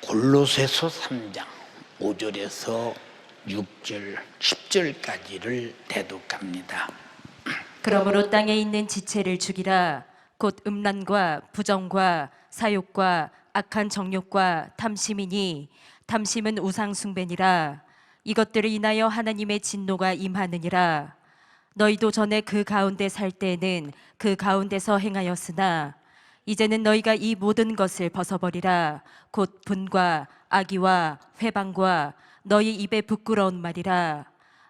골로새서 3장 5절에서 6절, 10절까지를 대독합니다. 그러므로 땅에 있는 지체를 죽이라. 곧 음란과 부정과 사욕과 악한 정욕과 탐심이니 탐심은 우상 숭배니라. 이것들을 인하여 하나님의 진노가 임하느니라. 너희도 전에 그 가운데 살 때에는 그 가운데서 행하였으나 이제는 너희가 이 모든 것을 벗어버리라. 곧 분과 악의와 회방과 너희 입에 부끄러운 말이라.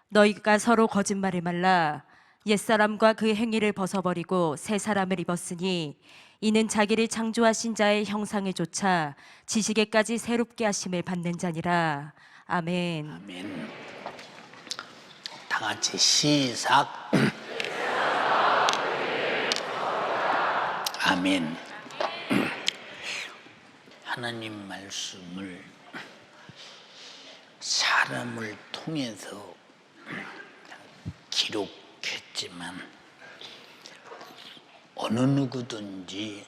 너희가 서로 거짓말을 말라. 옛사람과 그 행위를 벗어버리고 새 사람을 입었으니 이는 자기를 창조하신 자의 형상을 좇아 지식에까지 새롭게 하심을 받는 자니라. 아멘. 아멘. 다 같이 시작. 아멘. 하나님 말씀을 사람을 통해서 기록했지만 어느 누구든지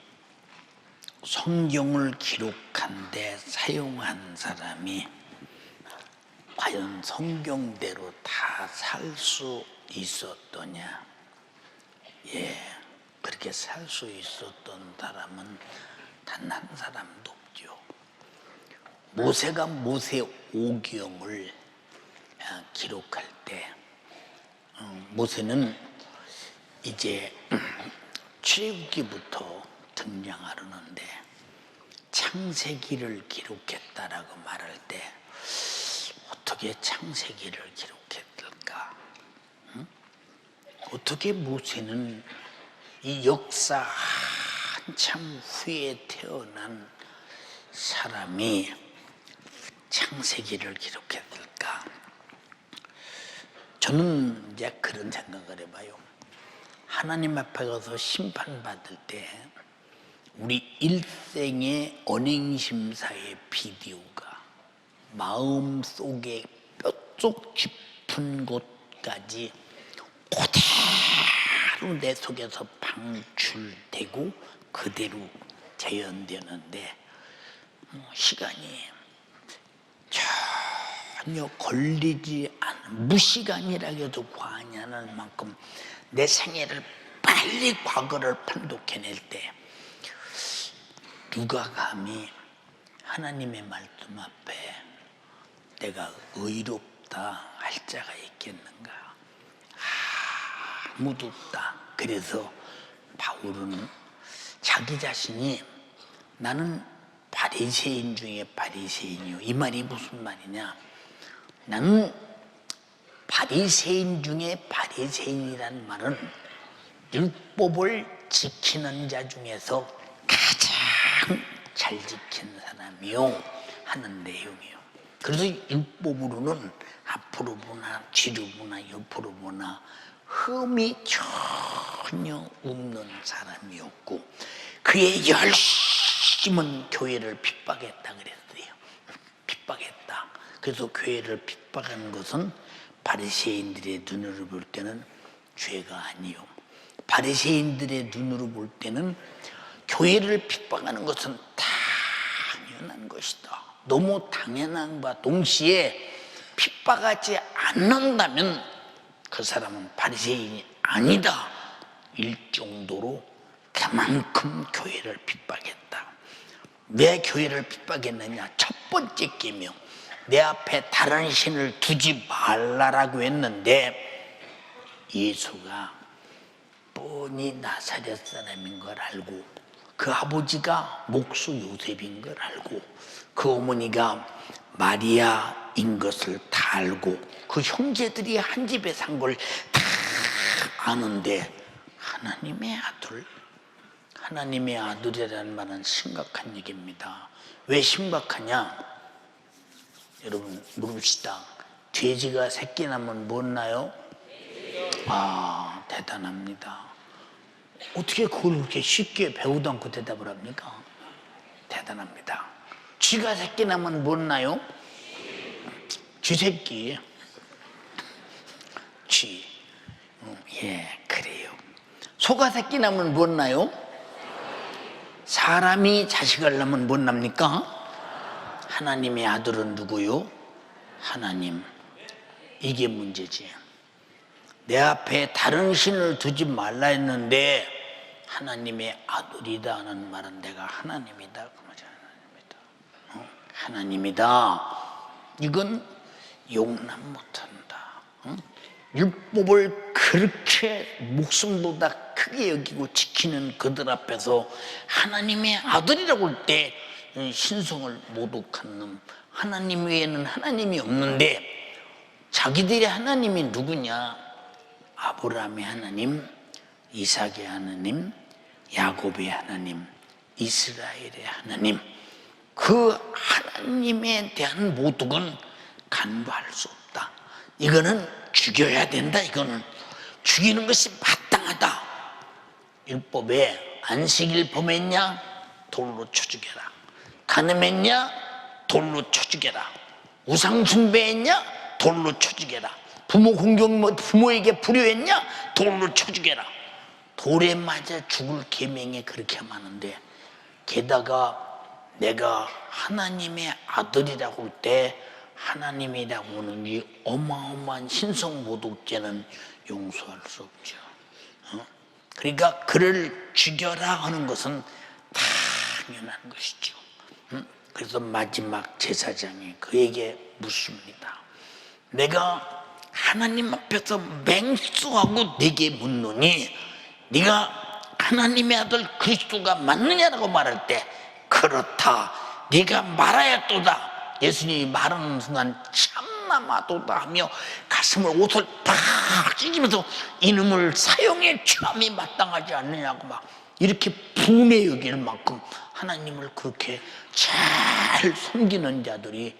성경을 기록한 데 사용한 사람이 과연 성경대로 다 살 수 있었더냐? 예, 그렇게 살 수 있었던 사람은 단 한 사람도 없죠. 모세가 모세오경을 기록할 때 모세는 이제 출애굽기부터 등장하려는데 창세기를 기록했다라고 말할 때 어떻게 창세기를 기록했을까? 어떻게 모세는 이 역사 한참 후에 태어난 사람이 창세기를 기록했을까? 저는 이제 그런 생각을 해봐요. 하나님 앞에 가서 심판받을 때 우리 일생의 언행심사의 비디오가 마음속에 뼛속 깊은 곳까지 그대로 내 속에서 방출되고 그대로 재현되는데 시간이 전혀 걸리지 않은, 무시간이라 해도 과언이 않을 만큼 내 생애를 빨리 과거를 판독해낼 때 누가 감히 하나님의 말씀 앞에 내가 의롭다 할 자가 있겠는가? 아무도 없다. 그래서 바울은 자기 자신이 나는 바리새인 중에 바리새인이요. 이 말이 무슨 말이냐? 나는 바리새인 중에 바리새인이란 말은 율법을 지키는 자 중에서 가장 잘 지킨 사람이요 하는 내용이에요. 그래서 율법으로는 앞으로 보나 뒤로 보나 옆으로 보나 흠이 전혀 없는 사람이었고 그의 열심은 교회를 핍박했다 그랬어요. 핍박했다. 그래서 교회를 핍박한 것은 바리새인들의 눈으로 볼 때는 죄가 아니요. 바리새인들의 눈으로 볼 때는 교회를 핍박하는 것은 당연한 것이다. 너무 당연함과 동시에 핍박하지 않는다면 그 사람은 바리새인이 아니다. 일 정도로 그만큼 교회를 핍박했다. 왜 교회를 핍박했느냐? 첫 번째 계명, 내 앞에 다른 신을 두지 말라라고 했는데 예수가 뻔히 나사렛 사람인 걸 알고 그 아버지가 목수 요셉인 걸 알고 그 어머니가 마리아인 것을 다 알고 그 형제들이 한 집에 산 걸 다 아는데 하나님의 아들이라는 말은 심각한 얘기입니다. 왜 심각하냐? 여러분 물읍시다. 돼지가 새끼 낳으면 뭐 낳아요? 대단합니다. 어떻게 그걸 그렇게 쉽게 배우도 않고 대답을 합니까? 대단합니다. 쥐가 새끼 낳으면 뭐 낳아요? 쥐새끼. 쥐. 예, 그래요. 소가 새끼 낳으면 뭐 낳아요? 사람이 자식을 낳으면 뭐 납니까? 하나님의 아들은 누구요? 하나님. 이게 문제지. 내 앞에 다른 신을 두지 말라 했는데 하나님의 아들이다 하는 말은 내가 하나님이다 그 말이 하나님이다. 하나님이다. 이건 용납 못한다. 율법을 그렇게 목숨보다 크게 여기고 지키는 그들 앞에서 하나님의 아들이라고 할 때 신성을 모독한 놈, 하나님 외에는 하나님이 없는데 자기들의 하나님이 누구냐? 아브라함의 하나님, 이삭의 하나님, 야곱의 하나님, 이스라엘의 하나님. 그 하나님에 대한 모독은 간과할 수 없다. 이거는 죽여야 된다. 이거는 죽이는 것이 마땅하다. 율법에 안식일 범했냐? 돌로 쳐 죽여라. 간음했냐? 돌로 쳐 죽여라. 우상 숭배했냐? 돌로 쳐 죽여라. 부모 공경, 부모에게 불효했냐? 돌로 쳐 죽여라. 돌에 맞아 죽을 계명에 그렇게 하는데 게다가 내가 하나님의 아들이라고 할 때 하나님이라고 하는 이 어마어마한 신성모독죄는 용서할 수 없죠. 그러니까 그를 죽여라 하는 것은 당연한 것이죠. 그래서 마지막 제사장이 그에게 묻습니다. 내가 하나님 앞에서 맹수하고 네게 묻노니 네가 하나님의 아들 그리스도가 맞느냐라고 말할 때 그렇다. 네가 말하였도다. 예수님이 말하는 순간 참나 마도다 하며 가슴을 옷을 팍 찢으면서 이놈을 사형의 처함이 마땅하지 않느냐고 막 이렇게 분해 여길 만큼 하나님을 그렇게 잘 섬기는 자들이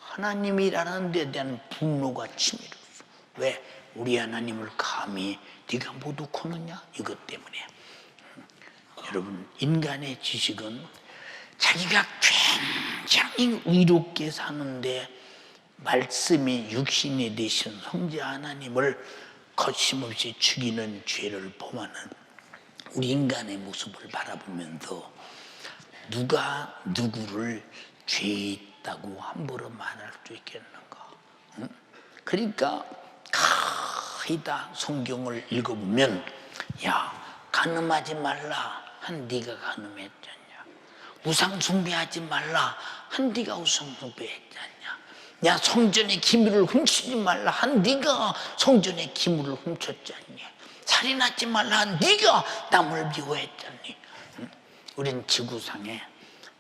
하나님이라는 데 대한 분노가 치밀었어. 왜? 우리 하나님을 감히 네가 모독하느냐? 이것 때문에. 여러분, 인간의 지식은 자기가 굉장히 의롭게 사는데 말씀이 육신이 되신 성자 하나님을 거침없이 죽이는 죄를 범하는 우리 인간의 모습을 바라보면서 누가 누구를 죄 있다고 함부로 말할 수 있겠는가? 그러니까 거의 다 성경을 읽어보면 야, 간음하지 말라 한 네가 간음했잖냐? 우상 숭배하지 말라 한 네가 우상 숭배했잖냐? 야, 성전의 기물을 훔치지 말라 한 네가 성전의 기물을 훔쳤잖냐? 살인하지 말라 한 네가 남을 미워했잖니? 우린 지구상에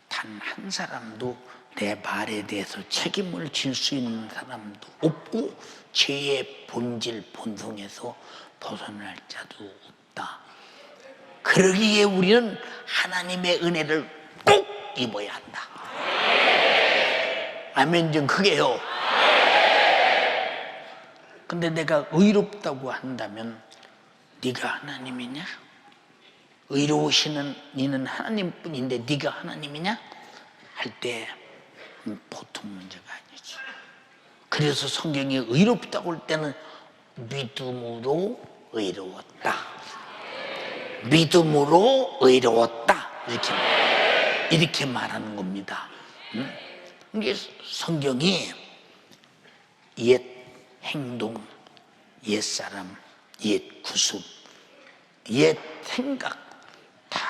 단 한 사람도 내 말에 대해서 책임을 질 수 있는 사람도 없고 죄의 본질 본성에서 벗어날 자도 없다. 그러기에 우리는 하나님의 은혜를 꼭 입어야 한다. 아멘 좀 크게요. 근데 내가 의롭다고 한다면 네가 하나님이냐? 의로우시는 니는 하나님뿐인데 네가 하나님이냐? 할 때 보통 문제가 아니지. 그래서 성경이 의롭다고 할 때는 믿음으로 의로웠다. 믿음으로 의로웠다. 이렇게 말하는 겁니다. 이게 성경이 옛 행동, 옛 사람, 옛 구습, 옛 생각 다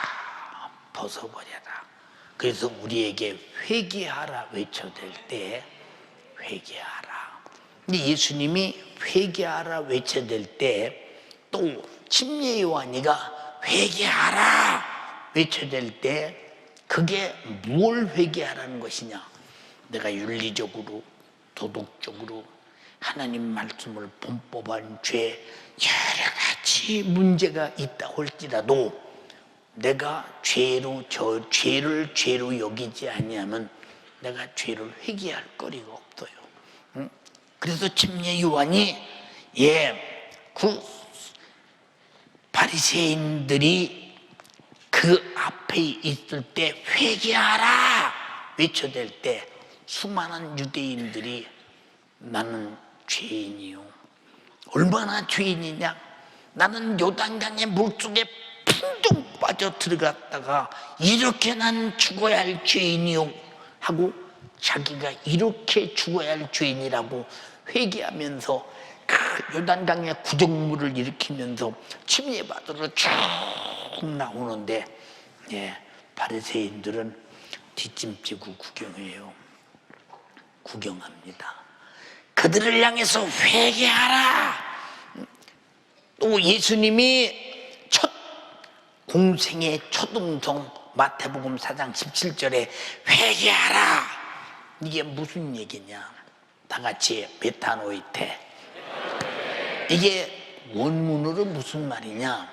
벗어버려라. 그래서 우리에게 회개하라 외쳐댈 때 회개하라. 근데 예수님이 회개하라 외쳐댈 때 또 침례 요한이가 회개하라 외쳐댈 때 그게 뭘 회개하라는 것이냐? 내가 윤리적으로 도덕적으로 하나님 말씀을 범법한 죄 여러 가지 문제가 있다고 할지라도 내가 죄를 죄로 여기지 아니하면 내가 죄를 회개할 거리가 없어요. 그래서 침례 요한이 그 바리새인들이 그 앞에 있을 때 회개하라 외쳐댈 때 수많은 유대인들이 나는 죄인이요. 얼마나 죄인이냐? 나는 요단강의 물속에 풍덩 빠져 들어갔다가 이렇게 난 죽어야 할 죄인이요 하고 자기가 이렇게 죽어야 할 죄인이라고 회개하면서 그 요단강의 구정물을 일으키면서 침례받으러 쭉 나오는데, 바리새인들은 뒷짐지고 구경해요. 구경합니다. 그들을 향해서 회개하라. 또 예수님이 첫 공생의 첫 음성 마태복음 4장 17절에 회개하라. 이게 무슨 얘기냐? 다 같이 메타노이테. 이게 원문으로 무슨 말이냐?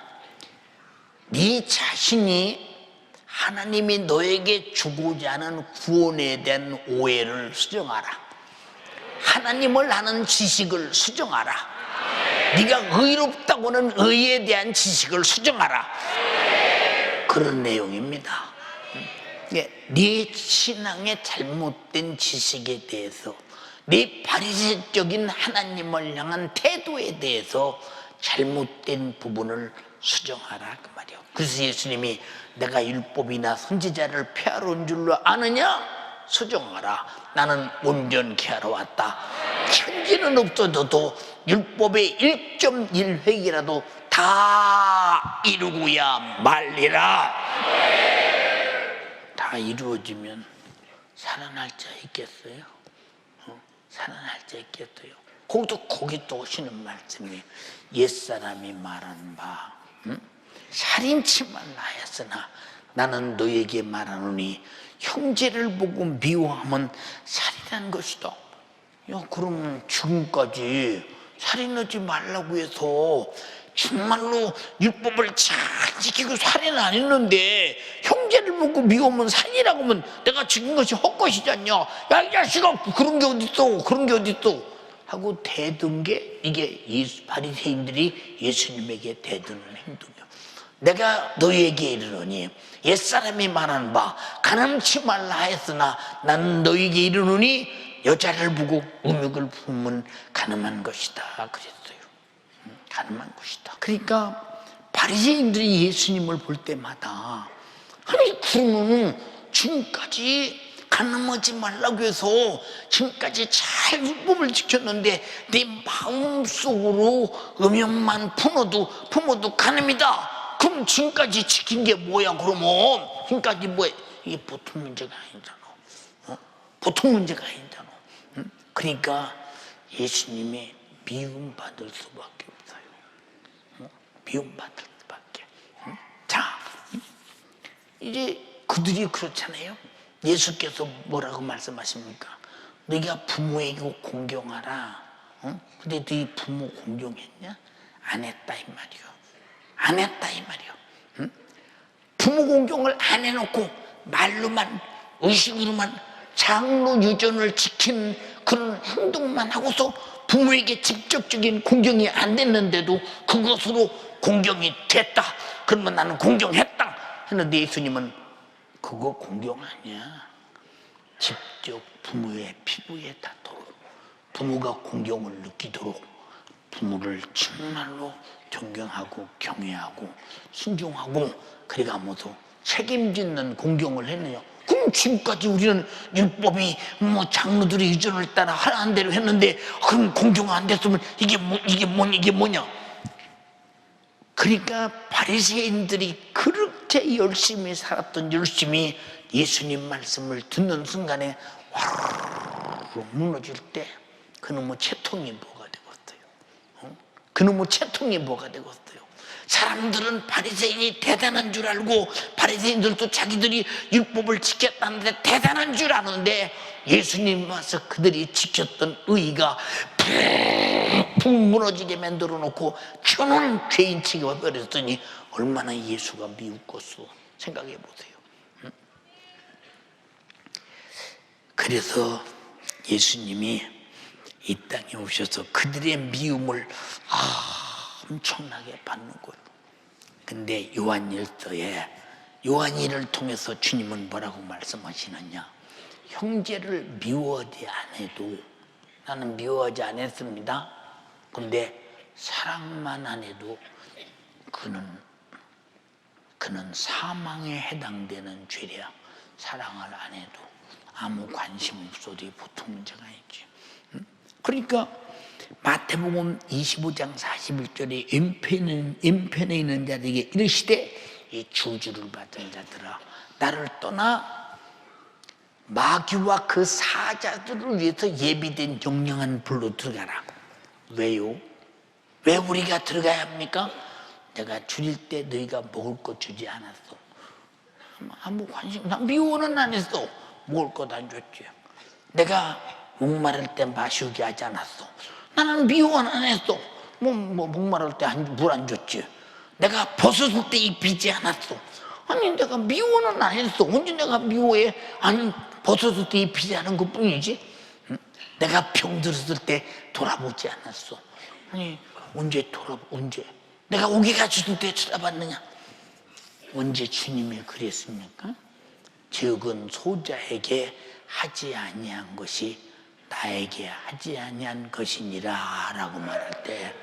네 자신이 하나님이 너에게 주고자 하는 구원에 대한 오해를 수정하라. 하나님을 아는 지식을 수정하라. 네가 의롭다고는 의에 대한 지식을 수정하라. 그런 내용입니다. 네 신앙의 잘못된 지식에 대해서, 네 바리새적인 하나님을 향한 태도에 대해서 잘못된 부분을 수정하라 그 말이에요. 그래서 예수님이 내가 율법이나 선지자를 폐하러 온 줄로 아느냐? 수정하라. 나는 온전케 하러 왔다. 천지는 없어져도 율법의 1.1획이라도 다 이루고야 말리라. 다 이루어지면 살아날 자 있겠어요? 살아날 자 있겠어요? 거기 또 오시는 말씀이 옛사람이 말한 바 살인치만 하였으나 나는 너에게 말하노니 형제를 보고 미워하면 살인한 것이다. 그러면 지금까지 살인하지 말라고 해서 정말로 율법을 잘 지키고 살인 안 했는데 형제를 보고 미워하면 살인이라고 하면 내가 지킨 것이 헛것이지 않냐? 야, 이 자식아, 그런 게 어딨어? 그런 게 어딨어? 하고 대든 게 이게 바리새인들이 예수님에게 대드는 행동이야. 내가 너희에게 이르노니 옛사람이 말한 바 가늠치 말라 했으나 나는 너희에게 이르노니 여자를 보고 음욕을 품으면 가늠한 것이다 그랬어요. 가늠한 것이다. 그러니까 바리새인들이 예수님을 볼 때마다 아니 그러면은 지금까지 가늠하지 말라고 해서 지금까지 잘 율법을 지켰는데 내 마음속으로 음욕만 품어도 가늠이다. 그럼 지금까지 지킨 게 뭐야? 그러면 지금까지 뭐야? 이게 보통 문제가 아니잖아. 보통 문제가 아니잖아. 그러니까 예수님이 미움받을 수밖에 없어요. 미움받을 수밖에. 자, 이제 그들이 그렇잖아요. 예수께서 뭐라고 말씀하십니까? 네가 부모에게 공경하라. 근데 네 부모 공경했냐? 안 했다 이 말이요. 안 했다 이 말이요. 부모 공경을 안 해놓고 말로만 의식으로만 장로 유전을 지킨 그런 행동만 하고서 부모에게 직접적인 공경이 안 됐는데도 그것으로 공경이 됐다. 그러면 나는 공경했다 했는데 예수님은 그거 공경 아니야. 직접 부모의 피부에 닿도록 부모가 공경을 느끼도록 부모를 정말로 존경하고 경외하고 순종하고 그래가면서 책임짓는 공경을 했느냐. 그럼 지금까지 우리는 율법이 장로들의 의존을 따라 하라는 대로 했는데 그럼 공경 안 됐으면 이게 뭐냐. 그러니까 바리새인들이 그렇게 열심히 살았던 열심히 예수님 말씀을 듣는 순간에 와르르 무너질 때 그놈의 채통이 뭐가 되겠어요? 그놈의 채통이 뭐가 되겠어요? 사람들은 바리새인이 대단한 줄 알고 바리새인들도 자기들이 율법을 지켰다는데 대단한 줄 아는데 예수님 와서 그들이 지켰던 의의가 푹 무너지게 만들어 놓고 저는 죄인 취급해버렸더니 얼마나 예수가 미웠겠어. 생각해 보세요. 그래서 예수님이 이 땅에 오셔서 그들의 미움을 엄청나게 받는 거예요. 근데 요한일서에 요한일을 통해서 주님은 뭐라고 말씀하시느냐? 형제를 미워하지 않아도 나는 미워하지 않았습니다. 근데 사랑만 안 해도 그는 사망에 해당되는 죄랴. 사랑을 안 해도 아무 관심 없어도 보통 문제가 있지. 그러니까 마태복음 25장 41절에 왼편에 있는 자들에게 이르시되 이 저주를 받은 자들아 나를 떠나 마귀와 그 사자들을 위해서 예비된 영영한 불로 들어가라. 왜요? 왜 우리가 들어가야 합니까? 내가 줄일 때 너희가 먹을 것 주지 않았어. 아무 관심, 난 미워는 안 했어. 먹을 것 안 줬지. 내가 목마를 때 마시게 하지 않았어. 나는 미워는 안 했어. 목마를 때 물 안 줬지. 내가 벗었을 때 입히지 않았어. 아니 내가 미워는 안 했어. 언제 내가 미워해? 아니 벗었을 때 입히지 않은 것 뿐이지. 내가 병들었을 때 돌아보지 않았어. 아니 언제 내가 오게 가졌을 때 쳐다봤느냐? 언제 주님이 그랬습니까? 적은 소자에게 하지 아니한 것이 나에게 하지 아니한 것이니라 라고 말할 때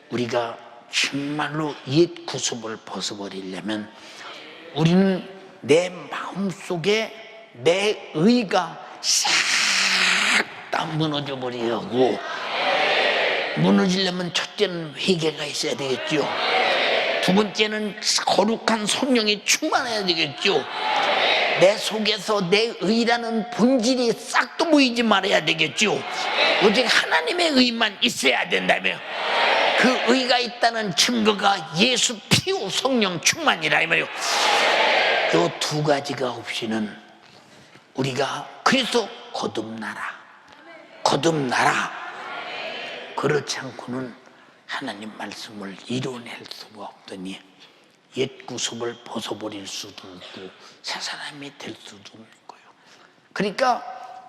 우리가 정말로 옛 구습을 벗어버리려면 우리는 내 마음속에 내 의가 싹 다 무너져 버리고 무너지려면 첫째는 회개가 있어야 되겠죠. 두 번째는 거룩한 성령이 충만해야 되겠죠. 내 속에서 내 의라는 본질이 싹도 보이지 말아야 되겠죠. 오직 하나님의 의만 있어야 된다며 그 의가 있다는 증거가 예수 피우 성령 충만이라 이 말이에요. 이 두 가지가 없이는 우리가 그래서 거듭나라 그렇지 않고는 하나님 말씀을 이뤄낼 수가 없더니 옛 구습을 벗어버릴 수도 없고 새 사람이 될 수도 없는 거예요. 그러니까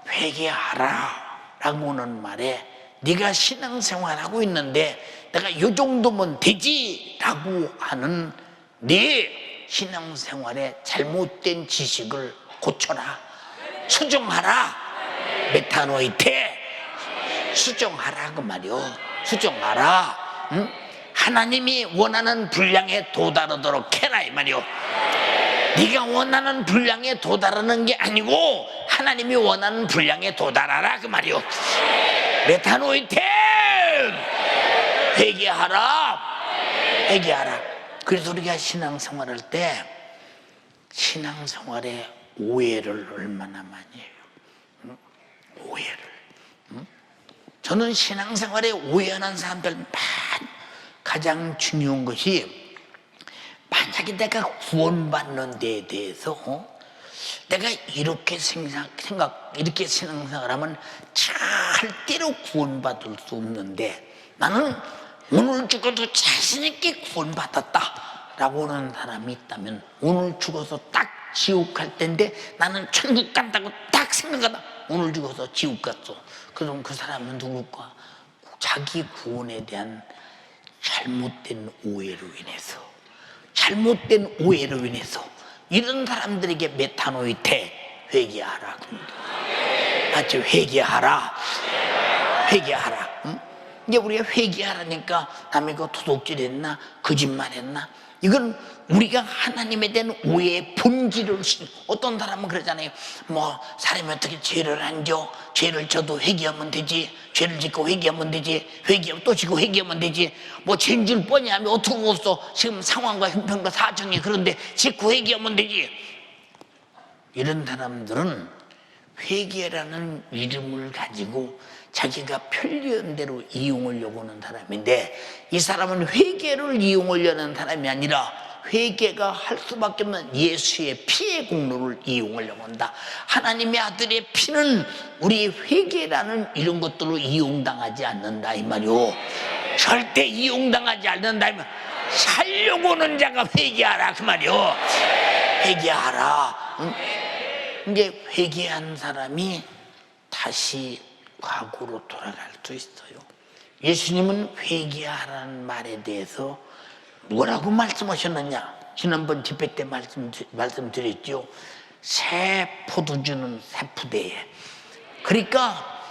회개하라 라고는 말에 네가 신앙생활하고 있는데 내가 이 정도면 되지 라고 하는 네 신앙생활의 잘못된 지식을 고쳐라. 수정하라. 메타노이테 수정하라 그 말이요. 수정하라. 응? 하나님이 원하는 분량에 도달하도록 해라 이 말이요. 네가 원하는 분량에 도달하는 게 아니고 하나님이 원하는 분량에 도달하라 그 말이요. 메타노이테 회개하라. 그래서 우리가 신앙생활할 때 신앙생활에 오해를 얼마나 많이 해요. 오해를. 저는 신앙생활에 오해하는 사람들 가장 중요한 것이 만약에 내가 구원받는 데에 대해서 내가 이렇게 이렇게 신앙생활하면 절대로 구원받을 수 없는데 나는 오늘 죽어도 자신 있게 구원받았다 라고 하는 사람이 있다면 오늘 죽어서 딱 지옥 갈 텐데 나는 천국 간다고 딱 생각하다 오늘 죽어서 지옥 갔어. 그럼 그 사람은 누굴까? 자기 구원에 대한 잘못된 오해로 인해서 이런 사람들에게 메타노이테 회개하라. 맞죠? 회개하라. 응? 이제 우리가 회개하라니까 남이 그 도둑질했나 거짓말했나 이건 우리가 하나님에 대한 오해의 본질을 어떤 사람은 그러잖아요. 사람이 어떻게 죄를 안 져? 죄를 져도 회개하면 되지. 죄를 짓고 회개하면 되지. 회개하면 또 지고 회개하면 되지. 죄인 줄 뻔히 하면 어떻게 없어. 지금 상황과 형편과 사정이 그런데 짓고 회개하면 되지. 이런 사람들은 회개라는 이름을 가지고 자기가 편리한 대로 이용을 요구하는 사람인데 이 사람은 회개를 이용하려는 사람이 아니라 회개가 할 수밖에 없는 예수의 피의 공로를 이용하려고 한다. 하나님의 아들의 피는 우리 회개라는 이런 것들로 이용당하지 않는다 이 말이오. 절대 이용당하지 않는다 이 말. 살려고는 자가 회개하라 그 말이오. 회개하라. 응? 이제 회개한 사람이 다시 과거로 돌아갈 수 있어요. 예수님은 회개하라는 말에 대해서 뭐라고 말씀하셨느냐? 지난번 집회 때 말씀드렸죠. 새 포도주는 새 푸대에. 그러니까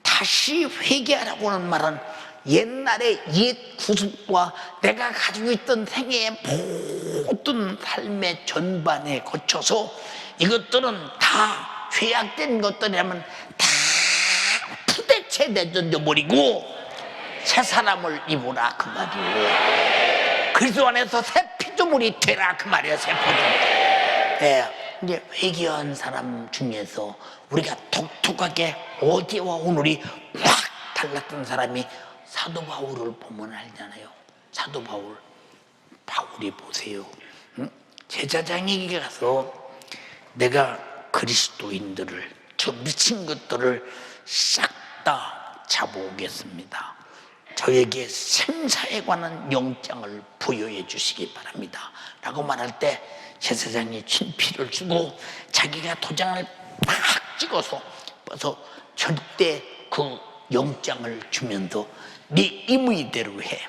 다시 회개하라고 하는 말은 옛날의 옛 구습과 내가 가지고 있던 생애의 모든 삶의 전반에 거쳐서 이것들은 다 죄악된 것들이라면 다 푸대체 내던져버리고 새 사람을 입으라 그 말이에요. 그리스도 안에서 새 피조물이 되라 그 말이에요. 새 피조물. 예, 이제 회개한 사람 중에서 우리가 독특하게 어제와 오늘이 확 달랐던 사람이 사도 바울을 보면 알잖아요. 사도 바울이 보세요. 제사장에게 가서 내가 그리스도인들을, 저 미친 것들을 싹 다 잡아오겠습니다. 저에게 생사에 관한 영장을 부여해 주시기 바랍니다 라고 말할 때 제사장이 친필을 주고 자기가 도장을 팍 찍어서 절대 그 영장을 주면서 네 임의대로 해.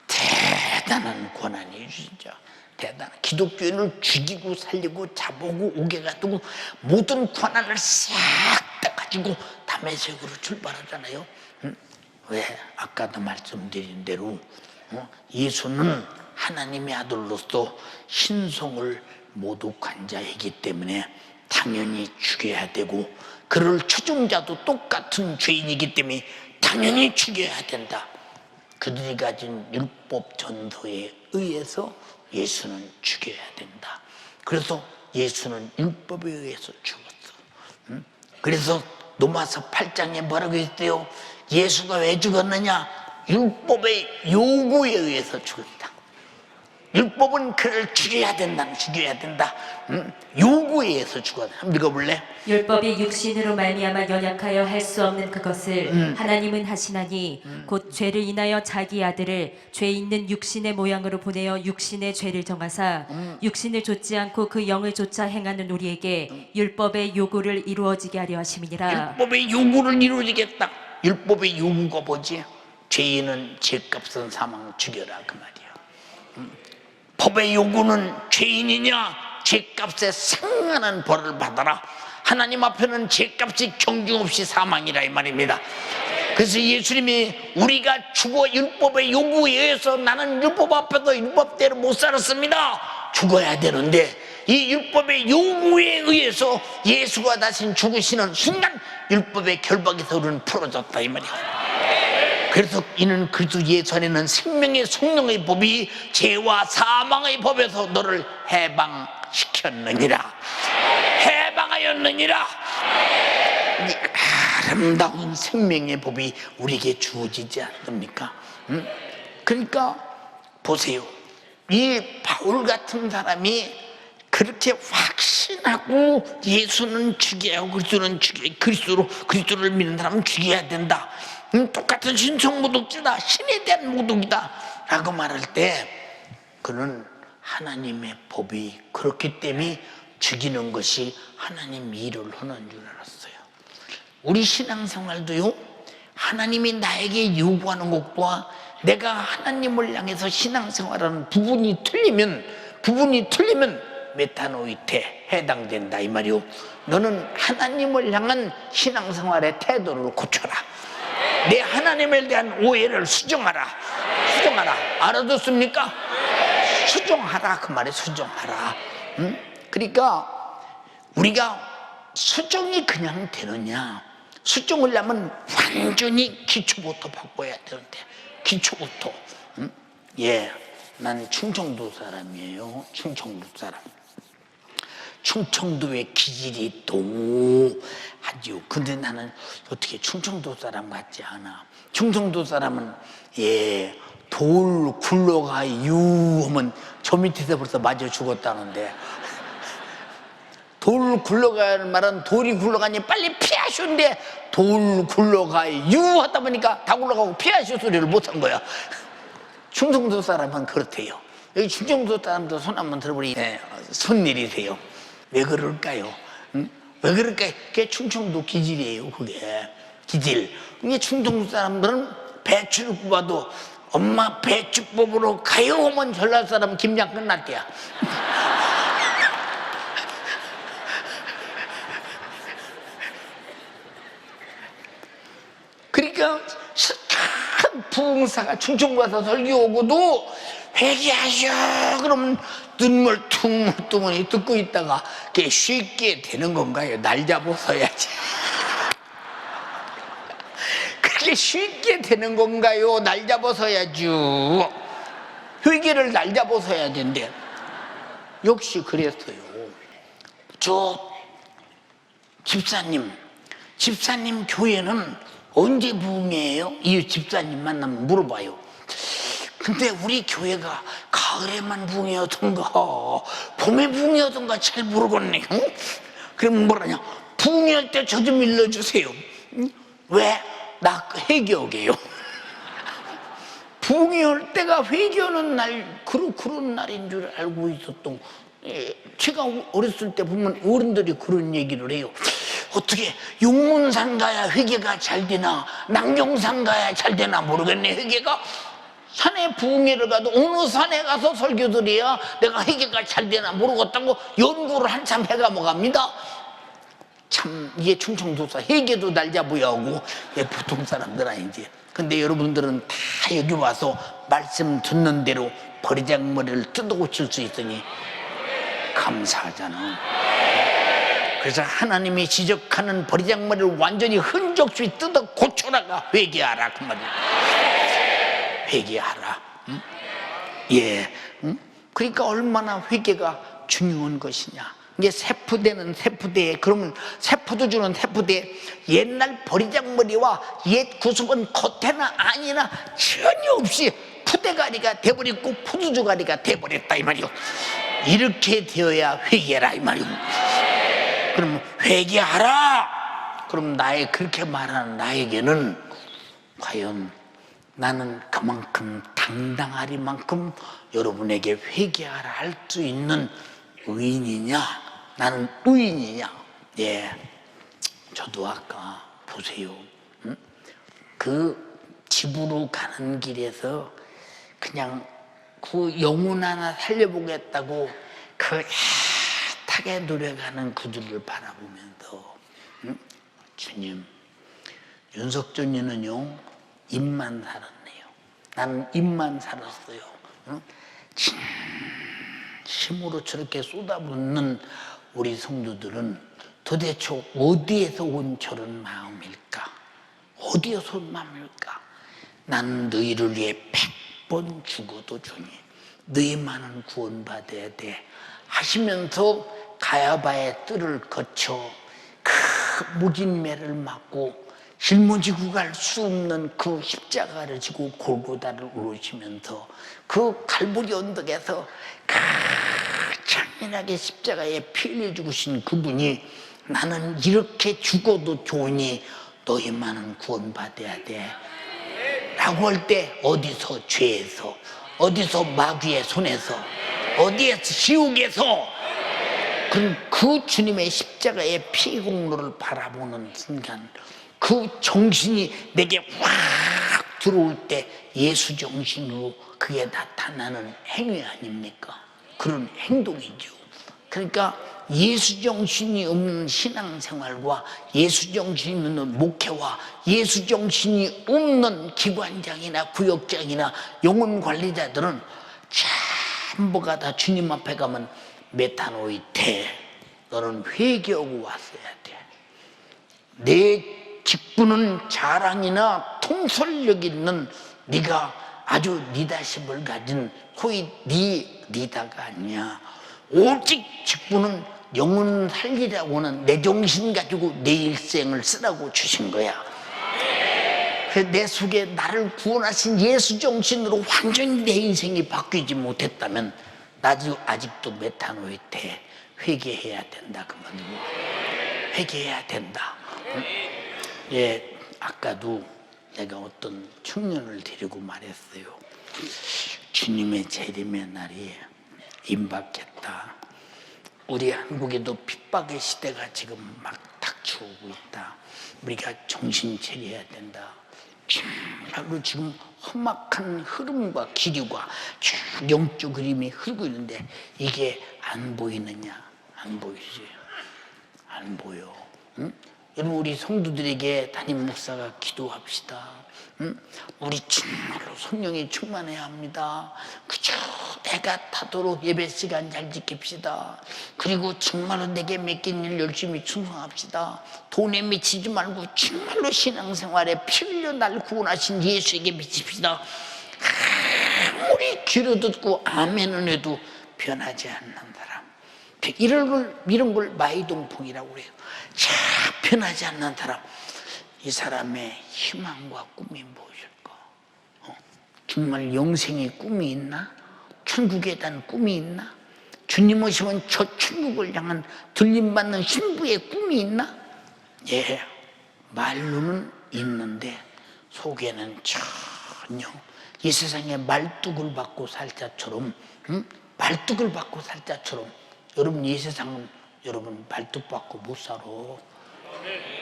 대단한 권한이에요. 진짜 대단한. 기독교인을 죽이고 살리고 잡아오고 오게 가지고 모든 권한을 싹 다 가지고 다메섹으로 출발하잖아요. 왜? 아까도 말씀드린 대로 예수는 하나님의 아들로서 신성을 모독한 자이기 때문에 당연히 죽여야 되고, 그를 초중자도 똑같은 죄인이기 때문에 당연히 죽여야 된다. 그들이 가진 율법 전도에 의해서 예수는 죽여야 된다. 그래서 예수는 율법에 의해서 죽었어. 그래서 로마서 8장에 뭐라고 했어요? 예수가 왜 죽었느냐? 율법의 요구에 의해서 죽었다. 율법은 그를 죽여야 된다. 요구에 의해서 죽었다. 한번 읽어볼래? 율법이 육신으로 말미암아 연약하여 할 수 없는 그것을 하나님은 하시나니 곧 죄를 인하여 자기 아들을 죄 있는 육신의 모양으로 보내어 육신의 죄를 정하사 육신을 좇지 않고 그 영을 좇아 행하는 우리에게 율법의 요구를 이루어지게 하려 하심이니라. 율법의 요구를 이루어지겠다. 율법의 요구가 뭐지? 죄인은 죄값은 사망 죽여라 그 말이야. 법의 요구는 죄인이냐 죄값에 상관한 벌을 받아라. 하나님 앞에는 죄값이 경중없이 사망이라 이 말입니다. 그래서 예수님이 우리가 죽어 율법의 요구에 의해서 나는 율법 앞에서 율법대로 못 살았습니다. 죽어야 되는데 이 율법의 요구에 의해서 예수가 다시 죽으시는 순간 율법의 결박에서 우리는 풀어졌다 이 말이야. 그래서 이는 그리스도 예수 안에는 생명의 성령의 법이 죄와 사망의 법에서 너를 해방시켰느니라. 해방하였느니라. 이 아름다운 생명의 법이 우리에게 주어지지 않습니까? 그러니까 보세요. 이 바울 같은 사람이 그렇게 확신하고 예수는 죽여야 하고 그리스도를 믿는 사람은 죽여야 된다. 똑같은 신성모독죄다. 신에 대한 모독이다 라고 말할 때 그는 하나님의 법이 그렇기 때문에 죽이는 것이 하나님 일을 하는 줄 알았어요. 우리 신앙생활도요, 하나님이 나에게 요구하는 것과 내가 하나님을 향해서 신앙생활하는 부분이 틀리면 메타노이테 해당된다 이 말이요. 너는 하나님을 향한 신앙생활의 태도를 고쳐라. 내 하나님에 대한 오해를 수정하라. 알아듣습니까? 수정하라 그 말이에요. 수정하라. 그러니까 우리가 수정이 그냥 되느냐, 수정을 하면 완전히 기초부터 바꿔야 되는데 기초부터. 예, 난 충청도 사람이에요. 충청도 사람. 충청도의 기질이 너무 하죠. 근데 나는 어떻게 충청도 사람 같지 않아. 충청도 사람은 돌 굴러가유 하면 저 밑에서 벌써 맞아 죽었다는데, 돌 굴러가는 말은 돌이 굴러가니 빨리 피하시는데 돌 굴러가유 하다 보니까 다 굴러가고 피하시 소리를 못한 거야. 충청도 사람은 그렇대요. 여기 충청도 사람도 손 한번 들어보니 손일이세요. 왜 그럴까요? 왜 그럴까요? 그게 충청도 기질이에요. 그게 기질. 이게 충청도 사람들은 배추를 뽑아도 엄마 배추 뽑으러 가요 하면 전라도 사람 김장 끝날 때야. 그러니까 부흥사가 충청 가서 설교 오고도 회개하셔 그러면 눈물 퉁퉁이 듣고 있다가 그게 쉽게 되는 건가요? 날 잡아서야지. 그게 쉽게 되는 건가요? 날 잡아서야죠. 회개를 날 잡아서야 된대. 역시 그랬어요. 저 집사님 교회는 언제 부흥해요? 이 집사님 만나면 물어봐요. 근데 우리 교회가 가을에만 부흥이었던가 봄에 부흥이었던가 잘 모르겠네요. 그러면 뭐라냐? 부흥할 때 저 좀 일러주세요. 왜? 나 회개하게요. 부흥할 때가 회개하는 날 그런 날인 줄 알고 있었던. 제가 어렸을 때 보면 어른들이 그런 얘기를 해요. 어떻게 용문산 가야 회개가 잘 되나 남경산 가야 잘 되나 모르겠네. 회개가 산에 부흥회를 가도 어느 산에 가서 설교 드려야 내가 회개가 잘 되나 모르겠다고 연구를 한참 해가 뭐갑니다. 참 이게 충청도사 회개도 날 잡아야 하고 보통 사람들 아니지. 근데 여러분들은 다 여기 와서 말씀 듣는 대로 버리장머리를 뜯어 고칠 수 있으니 감사하잖아. 그래서 하나님이 지적하는 버리장머리를 완전히 흔적 없이 뜯어 고쳐라가 회개하라 그 말이야. 회개하라. 응? 예. 응? 그러니까 얼마나 회개가 중요한 것이냐. 이게 세푸대는 세푸대. 그러면 세푸도 주는 세푸대. 옛날 버리장머리와 옛 구습은 겉에나 안이나 전혀 없이 푸대가리가 돼버렸고 푸두주가리가 돼버렸다 이 말이요. 이렇게 되어야 회개라 이 말이요. 그럼 회개하라. 그럼 그렇게 말하는 나에게는 과연 나는 그만큼 당당하리만큼 여러분에게 회개하라 할 수 있는 의인이냐? 나는 의인이냐? 예, 저도 아까 보세요. 응? 그 집으로 가는 길에서 그냥 그 영혼 하나 살려보겠다고 그 애타게 노력하는 그들을 바라보면서 응? 주님, 윤석준이는요 입만 살았네요. 나는 입만 살았어요. 응? 힘으로 저렇게 쏟아붓는 우리 성도들은 도대체 어디에서 온 저런 마음일까? 어디에서 온 마음일까? 나는 너희를 위해 100번 죽어도 주니 너희만은 구원받아야 돼 하시면서 가야바의 뜰을 거쳐 그 무진매를 맞고 짊어지고 갈 수 없는 그 십자가를 지고 골고다를 오르시면서 그 갈보리 언덕에서 그 잔인하게 십자가에 피 흘려 죽으신 그분이 나는 이렇게 죽어도 좋으니 너희만은 구원받아야 돼 라고 할 때 어디서 죄에서 어디서 마귀의 손에서 어디에서 지옥에서 그 주님의 십자가의 피 공로를 바라보는 순간 그 정신이 내게 확 들어올 때 예수 정신으로 그게 나타나는 행위 아닙니까? 그런 행동이죠. 그러니까 예수 정신이 없는 신앙생활과 예수 정신이 없는 목회와 예수 정신이 없는 기관장이나 구역장이나 영혼 관리자들은 전부가 다 주님 앞에 가면 메타노이테 너는 회개하고 왔어야 돼. 내 직분은 자랑이나 통솔력 있는 네가 아주 리더십을 가진 소위 리더가 아니야. 오직 직분은 영혼 살리라고는 내 정신 가지고 내 일생을 쓰라고 주신 거야. 그래서 내 속에 나를 구원하신 예수 정신으로 완전히 내 인생이 바뀌지 못했다면 나도 아직도 메타노이테 회개해야 된다 그 말이고 회개해야 된다. 예, 아까도 내가 어떤 청년을 데리고 말했어요. 주님의 재림의 날이 임박했다. 우리 한국에도 핍박의 시대가 지금 막 닥쳐오고 있다. 우리가 정신 차려야 된다. 정말로 지금 험악한 흐름과 기류가 쭉 영적 그림이 흐르고 있는데 이게 안 보이느냐? 안 보이지. 안 보여. 응? 여러분, 우리 성도들에게 담임 목사가 기도합시다. 응? 우리 정말로 성령이 충만해야 합니다. 그저 내가 타도록 예배 시간 잘 지킵시다. 그리고 정말로 내게 맡긴 일 열심히 충성합시다. 돈에 미치지 말고 정말로 신앙생활에 피 흘려 날 구원하신 예수에게 미칩시다. 아무리 귀로 듣고 아멘은 해도 변하지 않는 사람, 이런 걸 마이동풍이라고 그래요. 자, 변하지 않는 사람, 이 사람의 희망과 꿈이 무엇일까? 정말 영생의 꿈이 있나? 천국에 대한 꿈이 있나? 주님 오시면 저 천국을 향한 들림받는 신부의 꿈이 있나? 예, 말로는 있는데 속에는 전혀 이 세상에 말뚝을 받고 살 자처럼, 말뚝을 받고 살 자처럼. 여러분, 이 세상은 여러분 말뚝 받고 못 살아.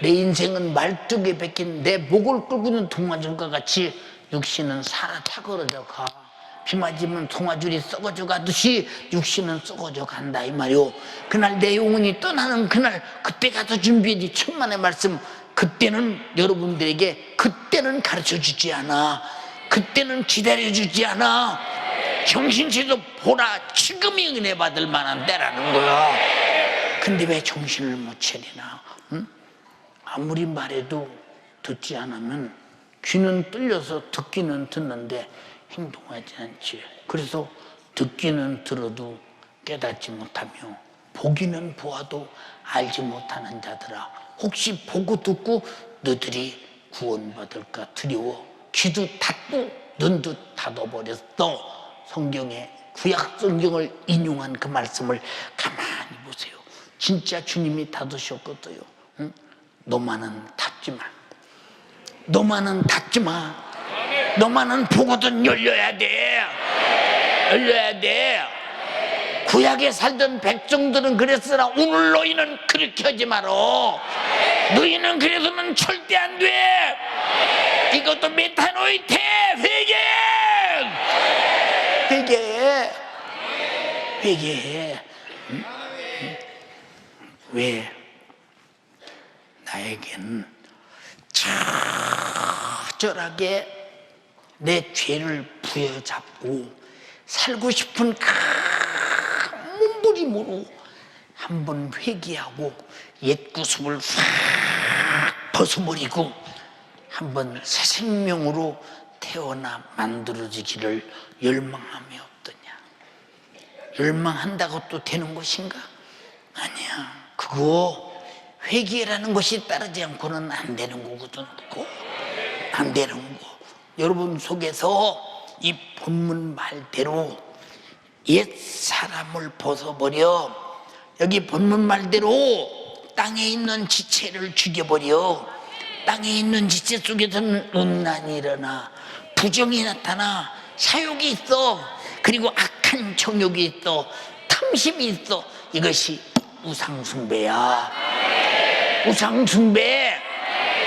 내 인생은 말뚝에 박힌 내 목을 끌고 있는 동화줄과 같이 육신은 살아 타거려져 가. 비 맞으면 동화줄이 썩어져 가듯이 육신은 썩어져 간다 이 말이오. 그날 내 영혼이 떠나는 그날, 그때 가서 준비해야지. 천만의 말씀. 그때는 여러분들에게 그때는 가르쳐주지 않아. 그때는 기다려주지 않아. 정신차려 보라, 지금이 은혜 받을 만한 때라는 거야. 근데 왜 정신을 못 차리나? 응? 아무리 말해도 듣지 않으면 귀는 뚫려서 듣기는 듣는데 행동하지 않지. 그래서 듣기는 들어도 깨닫지 못하며 보기는 보아도 알지 못하는 자들아, 혹시 보고 듣고 너들이 구원받을까 두려워 귀도 닫고 눈도 닫아버렸어. 성경에, 구약 성경을 인용한 그 말씀을 가만히 보세요. 진짜 주님이 닫으셨거든요. 응? 너만은 닫지 마. 너만은 닫지 마. 너만은 보고든 열려야 돼. 열려야 돼. 구약에 살던 백성들은 그랬으나 오늘 너희는 그렇게 하지 마라. 너희는 그래서는 절대 안 돼. 이것도 메타노이테, 회개해. 회개해. 응? 왜? 나에겐 처절하게 내 죄를 부여잡고 살고 싶은 몸부림으로 한번 회개하고 옛 구습을 확 벗어버리고 한번 새 생명으로 태어나 만들어지기를 열망함이 없더냐? 열망한다고 또 되는 것인가? 아니야. 그거 회개라는 것이 따르지 않고는 안 되는 거거든. 그거 안 되는 거. 여러분 속에서 이 본문 말대로 옛 사람을 벗어버려. 여기 본문 말대로 땅에 있는 지체를 죽여버려. 땅에 있는 지체 속에서는 음란이 일어나, 부정이 나타나, 사욕이 있어, 그리고 악한 정욕이 있어, 탐심이 있어. 이것이 우상숭배야. 우상숭배.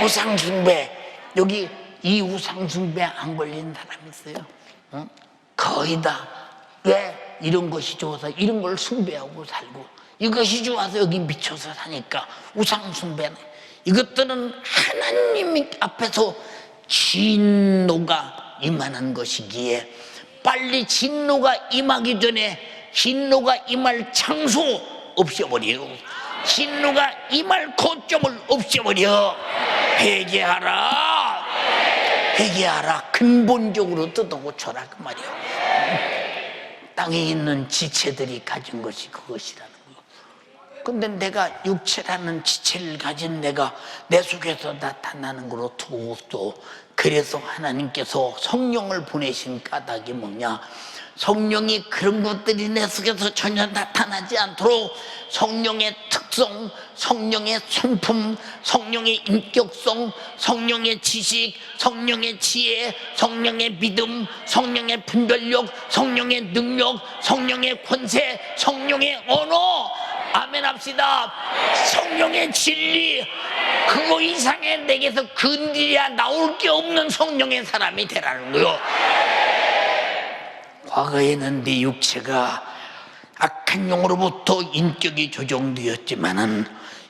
우상숭배. 여기 이 우상숭배 안 걸린 사람 있어요? 응? 거의 다. 왜? 이런 것이 좋아서 이런 걸 숭배하고 살고, 이것이 좋아서 여기 미쳐서 사니까 우상숭배는. 이것들은 하나님 앞에서 진노가 임하는 것이기에 빨리 진노가 임하기 전에 진노가 임할 장소 없애버려. 진노가 임할 거점을 없애버려. 회개하라. 회개하라. 근본적으로 뜯어고쳐라 그 말이야. 땅에 있는 지체들이 가진 것이 그것이라는 거. 근데 내가 육체라는 지체를 가진 내가 내 속에서 나타나는 거로 두고, 그래서 하나님께서 성령을 보내신 까닭이 뭐냐? 성령이 그런 것들이 내 속에서 전혀 나타나지 않도록 성령의 특성, 성령의 성품, 성령의 인격성, 성령의 지식, 성령의 지혜, 성령의 믿음, 성령의 분별력, 성령의 능력, 성령의 권세, 성령의 언어, 아멘 합시다. 성령의 진리, 그거 이상의 내게서 건드려야 나올 게 없는 성령의 사람이 되라는 거요. 과거에는 네 육체가 악한 영으로부터 인격이 조종되었지만은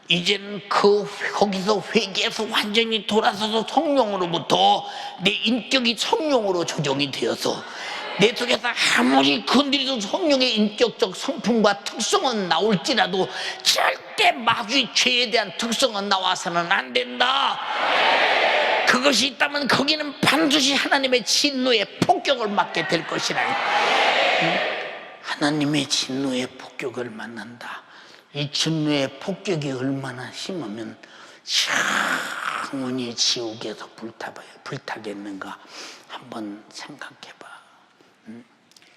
이제는 거기서 회개해서 완전히 돌아서서 성령으로부터 내 인격이 성령으로 조정이 되어서 내 속에서 아무리 건드려도 성령의 인격적 성품과 특성은 나올지라도 절대 마귀 죄에 대한 특성은 나와서는 안 된다. 그것이 있다면 거기는 반드시 하나님의 진노의 폭격을 맞게 될 것이라. 하나님의 진노의 폭격을 만난다. 이 진노의 폭격이 얼마나 심하면 영원히 지옥에서 불타겠는가 한번 생각해봐.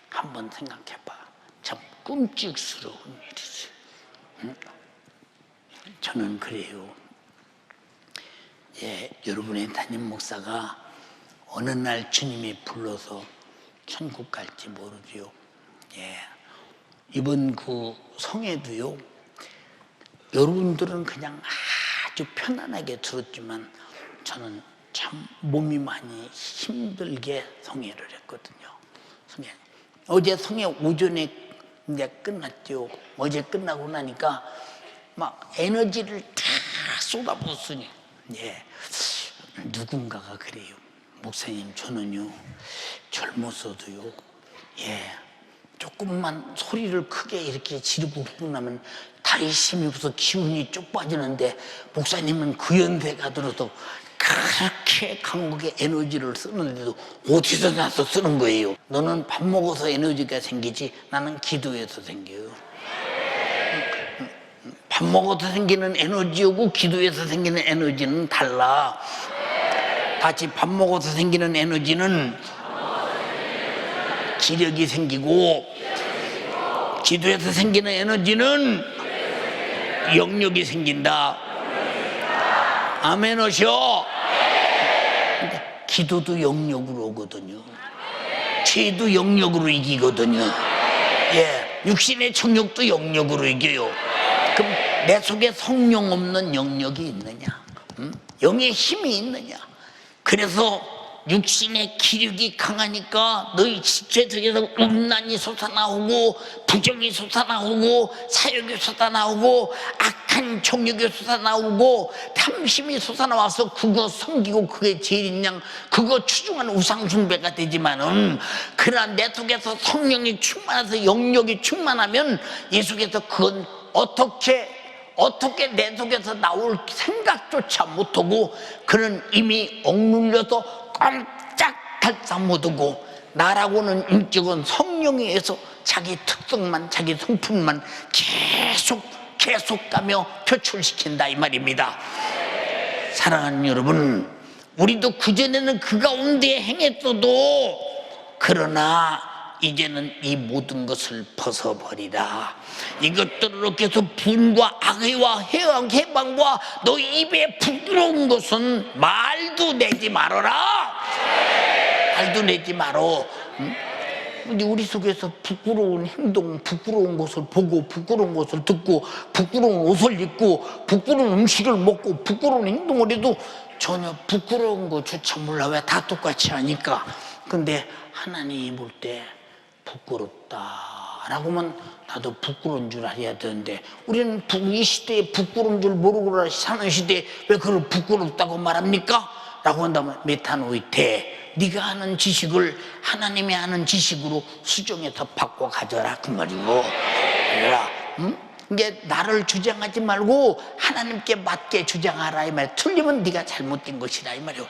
한번 생각해봐. 참 끔찍스러운 일이지. 저는 그래요. 예, 여러분의 담임 목사가 어느 날 주님이 불러서 천국 갈지 모르지요. 예, 이번 그 성회도요. 여러분들은 그냥 아주 편안하게 들었지만 저는 참 몸이 많이 힘들게 성회를 했거든요. 성회. 어제 성회 오전에 이제 끝났죠. 어제 끝나고 나니까 막 에너지를 다 쏟아부었으니, 예, 누군가가 그래요. 목사님, 저는요 젊었어도요, 예, 조금만 소리를 크게 이렇게 지르고 나면 다리 힘이 없어 기운이 쭉 빠지는데 목사님은 그 연세가 들어서 그렇게 강하게 에너지를 쓰는데도 어디서 나서 쓰는 거예요. 너는 밥 먹어서 에너지가 생기지 나는 기도해서 생겨요. 밥 먹어서 생기는 에너지하고 기도해서 생기는 에너지는 달라. 같이 밥 먹어서 생기는 에너지는 기력이 생기고 기도해서 생기는 에너지는 영력이 생긴다. 아멘 하셔. 기도도 영력으로 오거든요. 죄도 영력으로 이기거든요. 예, 육신의 정욕도 영력으로 이겨요. 그럼 내 속에 성령 없는 영력이 있느냐? 영의 힘이 있느냐? 그래서 육신의 기력이 강하니까 너희 지체 속에서 음란이 솟아나오고 부정이 솟아나오고 사욕이 솟아나오고 악한 정욕이 솟아나오고 탐심이 솟아나와서 그거 섬기고 그게 제일인 양 그거 추중한 우상숭배가 되지만은 그러나 내 속에서 성령이 충만해서 영력이 충만하면 이 속에서 그건 어떻게 내 속에서 나올 생각조차 못하고 그는 이미 억눌려서 꼼짝달싹 못하고 나라고는 인격은 성령에 의해서 자기 특성만 자기 성품만 계속 가며 표출시킨다 이 말입니다. 사랑하는 여러분, 우리도 그전에는 그 가운데 행했어도 그러나 이제는 이 모든 것을 벗어버리라. 이것들로 계속 분과 악의와 해방과 너 입에 부끄러운 것은 말도 내지 말아라. 말도 내지 말어. 근데 우리 속에서 부끄러운 행동, 부끄러운 것을 보고 부끄러운 것을 듣고 부끄러운 옷을 입고 부끄러운 음식을 먹고 부끄러운 행동을 해도 전혀 부끄러운 거조차 몰라. 왜 다 똑같이 하니까. 근데 하나님이 볼 때 부끄럽다라고 하면 나도 부끄러운 줄 알아야 되는데 우리는 이 시대에 부끄러운 줄 모르고 사는 시대에 왜 그걸 부끄럽다고 말합니까? 라고 한다면 메타노이테, 네가 아는 지식을 하나님이 아는 지식으로 수정해서 바꿔 가져라 그 말이고. 그래라. 이게 나를 주장하지 말고 하나님께 맞게 주장하라 이 말. 틀리면 네가 잘못된 것이라 이 말이요.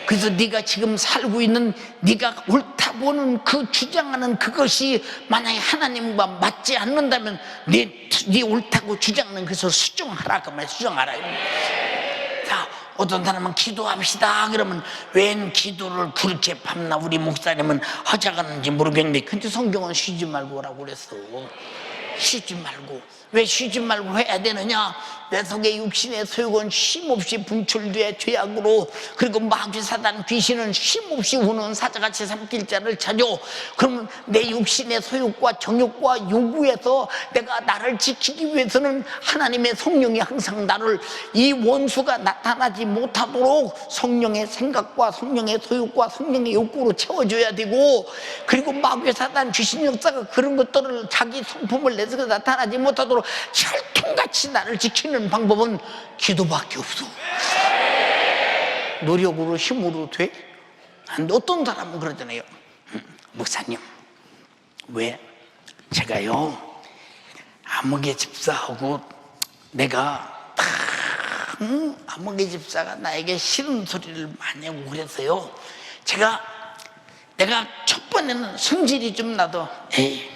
그래서 네가 지금 살고 있는 네가 옳다 보는 그 주장하는 그것이 만약에 하나님과 맞지 않는다면 네 옳다고 주장하는 것을 수정하라 그 말. 수정하라. 자, 어떤 사람은 기도합시다 그러면 웬 기도를 그렇게 밤낮 우리 목사님은 하자가는지 모르겠는데 근데 성경은 쉬지 말고 오라고 그랬어. 쉬지 말고. 왜 쉬지 말고 해야 되느냐? 내 속에 육신의 소욕은 쉼없이 분출돼 죄악으로, 그리고 마귀 사단 귀신은 쉼없이 우는 사자같이 삼킬 자를 찾아. 그러면 내 육신의 소욕과 정욕과 요구에서 내가 나를 지키기 위해서는 하나님의 성령이 항상 나를 이 원수가 나타나지 못하도록 성령의 생각과 성령의 소욕과 성령의 욕구로 채워줘야 되고, 그리고 마귀 사단 귀신 역사가 그런 것들을 자기 성품을 내서 나타나지 못하도록 정도로 철통같이 나를 지키는 방법은 기도밖에 없어. 노력으로 힘으로 돼? 어떤 사람은 그러잖아요. 목사님, 왜 제가요 아무개 집사하고 내가 아무개 집사가 나에게 싫은 소리를 많이 하고 그래서요, 내가 첫 번에는 성질이 좀 나도 에이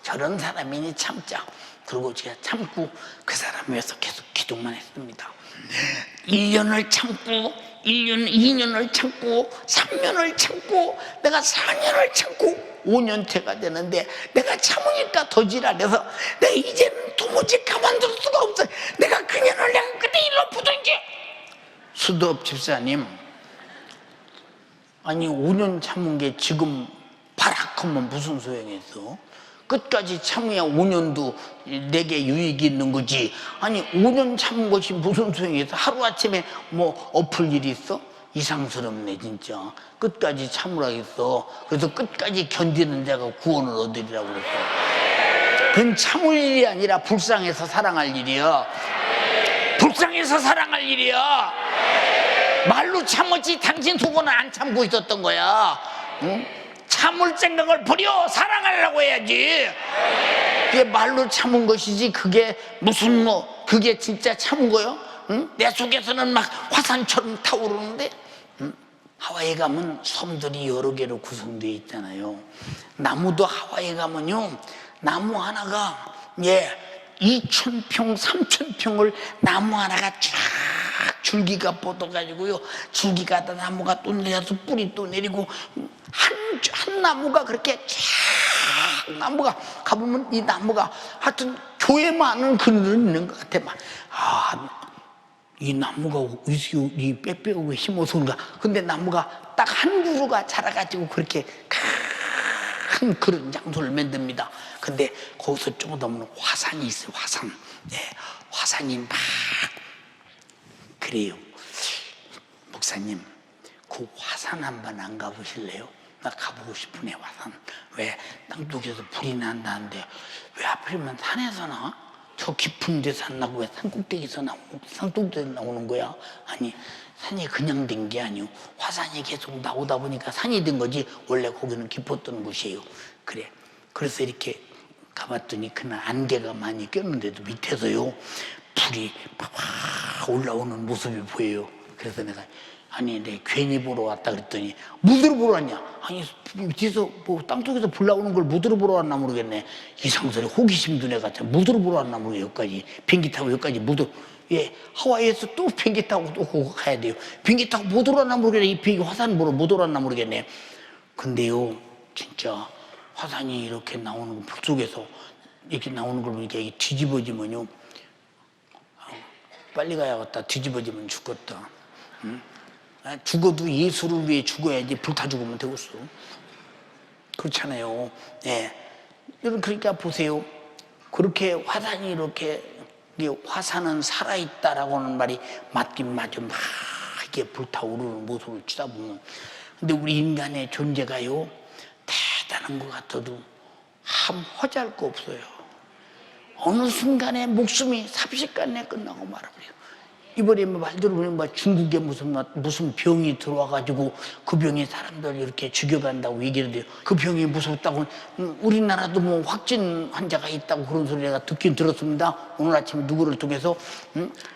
저런 사람이니 참자, 그리고 제가 참고 그 사람 위해서 계속 기도만 했습니다. 1년을 참고 1년, 2년을 참고 3년을 참고 내가 4년을 참고 5년째가 되는데 내가 참으니까 더 지랄해서 내가 이제는 도무지 가만둘 수가 없어. 내가 그년을 내가 그때 일로 부든지. 수도업 집사님, 아니 5년 참은 게 지금 바락하면 무슨 소용이었어? 끝까지 참아야 5년도 내게 유익이 있는 거지. 아니 5년 참은 것이 무슨 소용이 있어? 하루아침에 뭐 엎을 일이 있어? 이상스럽네 진짜. 끝까지 참으라겠어. 그래서 끝까지 견디는 자가 구원을 얻으리라고 그랬어. 그건 참을 일이 아니라 불쌍해서 사랑할 일이야. 불쌍해서 사랑할 일이야. 말로 참았지 당신 속은 안 참고 있었던 거야. 응? 참을 생각을 버려 사랑하려고 해야지. 그게 말로 참은 것이지 그게 무슨 그게 진짜 참은 거요? 응? 내 속에서는 막 화산처럼 타오르는데. 응? 하와이에 가면 섬들이 여러 개로 구성되어 있잖아요. 나무도 하와이에 가면요, 나무 하나가 2,000평 3,000평을 나무 하나가 쫙 줄기가 뻗어가지고요, 줄기가 다 나무가 또 내려서 뿌리 또 내리고 한 나무가 그렇게 쫙 나무가 가보면 이 나무가 하여튼 교회만은 그늘은 있는 것 같아. 이 나무가 이 빼빼고 힘어서 그런가. 근데 나무가 딱 한 그루가 자라가지고 그렇게 큰 그런 장소를 만듭니다. 근데 거기서 조금 더 보면 화산이 있어요. 화산. 화산이 막 그래요. 목사님, 그 화산 한번 안 가보실래요? 나 가보고 싶으네. 화산. 왜 땅속에서 불이 난다는데 왜 하필이면 산에서 나? 저 깊은 데서 안 나고 왜 산꼭대기에서 나오고 산꼭대기에서 나오는 거야? 아니 산이 그냥 된 게 아니오. 화산이 계속 나오다 보니까 산이 된 거지. 원래 거기는 깊었던 곳이에요. 그래. 그래서 이렇게 가봤더니 그날 안개가 많이 꼈는데도 밑에서요 불이 팍팍 올라오는 모습이 보여요. 그래서 내가 아니 내 괜히 보러 왔다 그랬더니 무드로 보러 왔냐? 아니 뒤에서 뭐 땅속에서 불 나오는 걸 무드로 보러 왔나 모르겠네. 이상스레 호기심도 내가 무드로 보러 왔나 모르겠네. 여기까지 비행기 타고 여기까지 무드. 하와이에서 또 비행기 타고 또 거기 가야 돼요. 비행기 타고 못 올랐나 모르겠네. 이 비행기 화산 보러 못 올랐나 모르겠네. 근데요 진짜 화산이 이렇게 나오는 거, 불 속에서 이렇게 나오는 걸 보니까 이게 뒤집어지면요, 빨리 가야겠다. 뒤집어지면 죽겠다. 응? 죽어도 예수를 위해 죽어야지. 불타 죽으면 되겠어. 그렇잖아요. 여러분 그러니까 보세요. 그렇게 화산이 이렇게, 화산은 살아있다라고 하는 말이 맞긴 맞아. 막 이렇게 불타오르는 모습을 쳐다보면. 근데 우리 인간의 존재가요 대단한 것 같아도 한 허잘 거 없어요. 어느 순간에 목숨이 삽시간에 끝나고 말아버려요. 이번에 말대로 보면 중국에 무슨 병이 들어와가지고 그 병이 사람들 이렇게 죽여간다고 얘기를 해요. 그 병이 무섭다고. 우리나라도 뭐 확진 환자가 있다고 그런 소리 내가 듣긴 들었습니다. 오늘 아침에 누구를 통해서.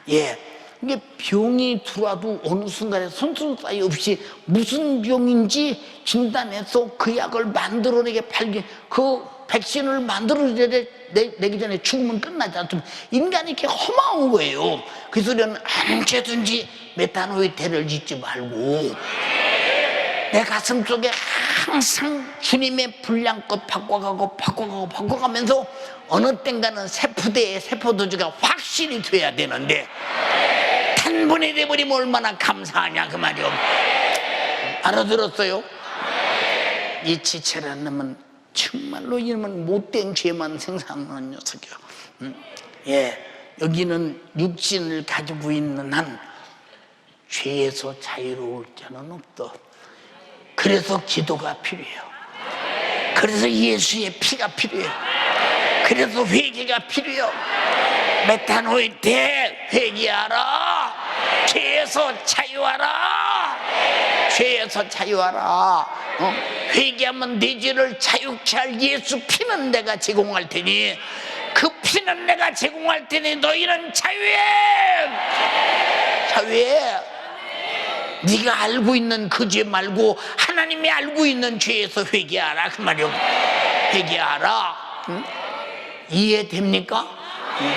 이게 병이 들어와도 어느 순간에 선순사이 없이 무슨 병인지 진단해서 그 약을 만들어내게 그 백신을 만들어내기 전에 죽으면 끝나지 않습니까? 인간이 이렇게 허망한 거예요. 그 소리는 언제든지 메타노이테를 짓지 말고 내 가슴 속에 항상 주님의 분량껏 바꿔가면서 어느 땐가는 세포대의 세포도주가 확실히 돼야 되는데 단번에 돼버리면 얼마나 감사하냐 그 말이요. 알아들었어요? 이 지체라는 놈은 정말로 이놈은 못된 죄만 생산하는 녀석이야. 여기는 육신을 가지고 있는 한 죄에서 자유로울 자는 없다. 그래서 기도가 필요해요. 그래서 예수의 피가 필요해요. 그래서 회개가 필요해요. 메타노일 때 회개하라. 죄에서 자유하라. 죄에서 자유하라. 회개하면 내 죄를 자유케 할 예수 피는 내가 제공할 테니, 그 피는 내가 제공할 테니 너희는 자유해. 자유해. 네가 알고 있는 그 죄 말고 하나님이 알고 있는 죄에서 회개하라, 그 말이요. 회개하라. 응? 이해됩니까? 응?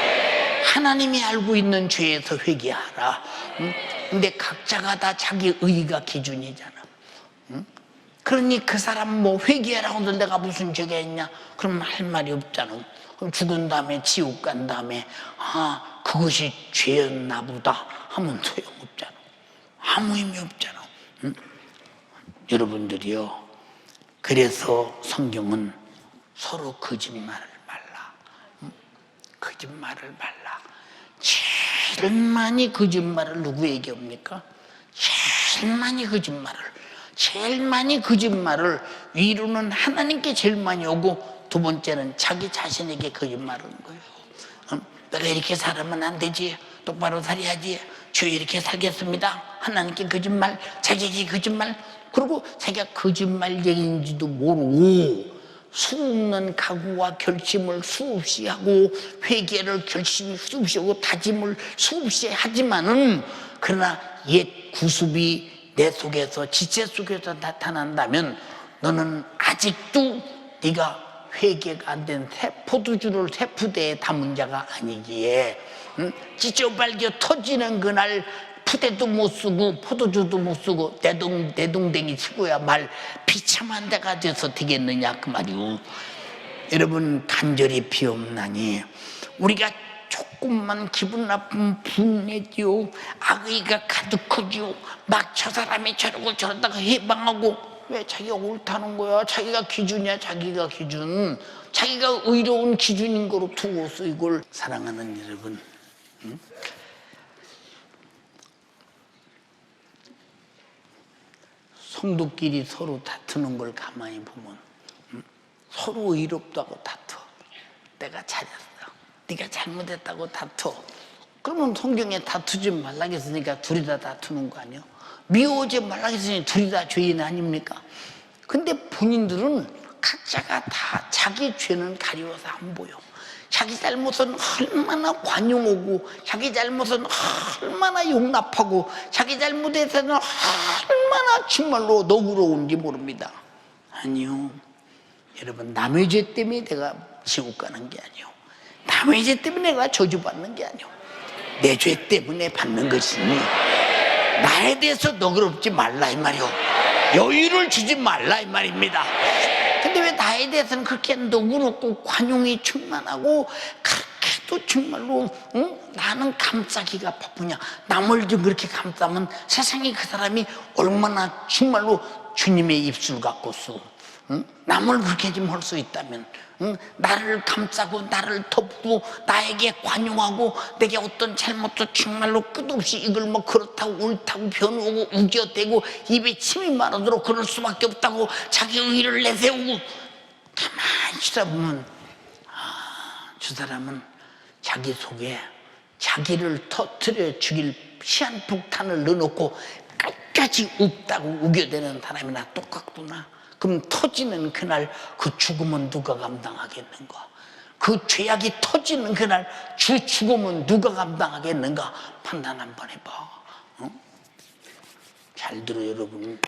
하나님이 알고 있는 죄에서 회개하라. 응? 근데 각자가 다 자기 의의가 기준이잖아. 응? 그러니 그 사람 뭐 회개하라고 하는데 내가 무슨 죄가 있냐? 그럼 할 말이 없잖아. 그럼 죽은 다음에 지옥 간 다음에 아 그것이 죄였나 보다 하면 소용없잖아. 아무 의미 없잖아. 응? 여러분들이요, 그래서 성경은 서로 거짓말을 말라. 응? 거짓말을 말라. 제일 많이 거짓말을 누구에게 합니까? 제일 많이 거짓말을 위로는 하나님께 제일 많이 오고, 두 번째는 자기 자신에게 거짓말하는 거예요. 내가 이렇게 살면 안 되지, 똑바로 살아야지, 저 이렇게 살겠습니다. 하나님께 거짓말, 자기에게 거짓말. 그리고 자기가 거짓말 얘기인지도 모르고 수없는 각오와 결심을 수없이 하고, 회개를 결심을 수없이 하고, 다짐을 수없이 하지만은, 그러나 옛 구습이 내 속에서, 지체 속에서 나타난다면 너는 아직도 네가 회개가 안 된 포도주를 세푸대에 담은 자가 아니기에, 찢어발겨 터지는 그날 푸대도 못 쓰고 포도주도 못 쓰고 내동댕이 치고야 말 비참한 데가 돼서 되겠느냐, 그 말이오. 여러분, 간절히 비옵나니 우리가 조금만 기분 나쁘면 분내지요. 악의가 가득하지요. 막 저 사람이 저러고 저러다가 해방하고, 왜 자기가 옳다는 거야? 자기가 기준이야. 자기가 기준, 자기가 의로운 기준인 거로 두고서 이걸. 사랑하는 여러분, 성도끼리 서로 다투는 걸 가만히 보면 서로 의롭다고 다투어. 내가 잘했어, 네가 잘못했다고 다투어. 그러면 성경에 다투지 말라고 했으니까 둘이 다 다투는 거 아니에요? 미워하지 말라고 했으니 둘이 다 죄인 아닙니까? 근데 본인들은 각자가 다 자기 죄는 가리워서 안 보여. 자기 잘못은 얼마나 관용하고, 자기 잘못은 얼마나 용납하고, 자기 잘못에 대해서는 얼마나 정말로 너그러운지 모릅니다. 아니요, 여러분, 남의 죄 때문에 내가 지옥 가는 게 아니요, 남의 죄 때문에 내가 저주받는 게 아니요, 내 죄 때문에 받는 것이니 나에 대해서 너그럽지 말라 이 말이요, 여유를 주지 말라 이 말입니다. 근데 왜 나에 대해서는 그렇게 너그럽고 관용이 충만하고 그렇게도 정말로 나는 감싸기가 바쁘냐? 남을 좀 그렇게 감싸면 세상에 그 사람이 얼마나 정말로 주님의 입술 같고서 남을 그렇게 좀 할 수 있다면, 나를 감싸고 나를 덮고 나에게 관용하고 내게 어떤 잘못도 정말로 끝없이 이걸 뭐 그렇다고 옳다고 변호하고 우겨대고 입에 침이 마르도록 그럴 수밖에 없다고 자기 의의를 내세우고, 가만히 쳐다보면 저 사람은 자기 속에 자기를 터뜨려 죽일 시한폭탄을 넣어놓고 끝까지 없다고 우겨대는 사람이나 똑같구나. 그럼 터지는 그날 그 죽음은 누가 감당하겠는가? 그 죄악이 터지는 그날 주 죽음은 누가 감당하겠는가? 판단 한번 해봐. 잘 들어 여러분.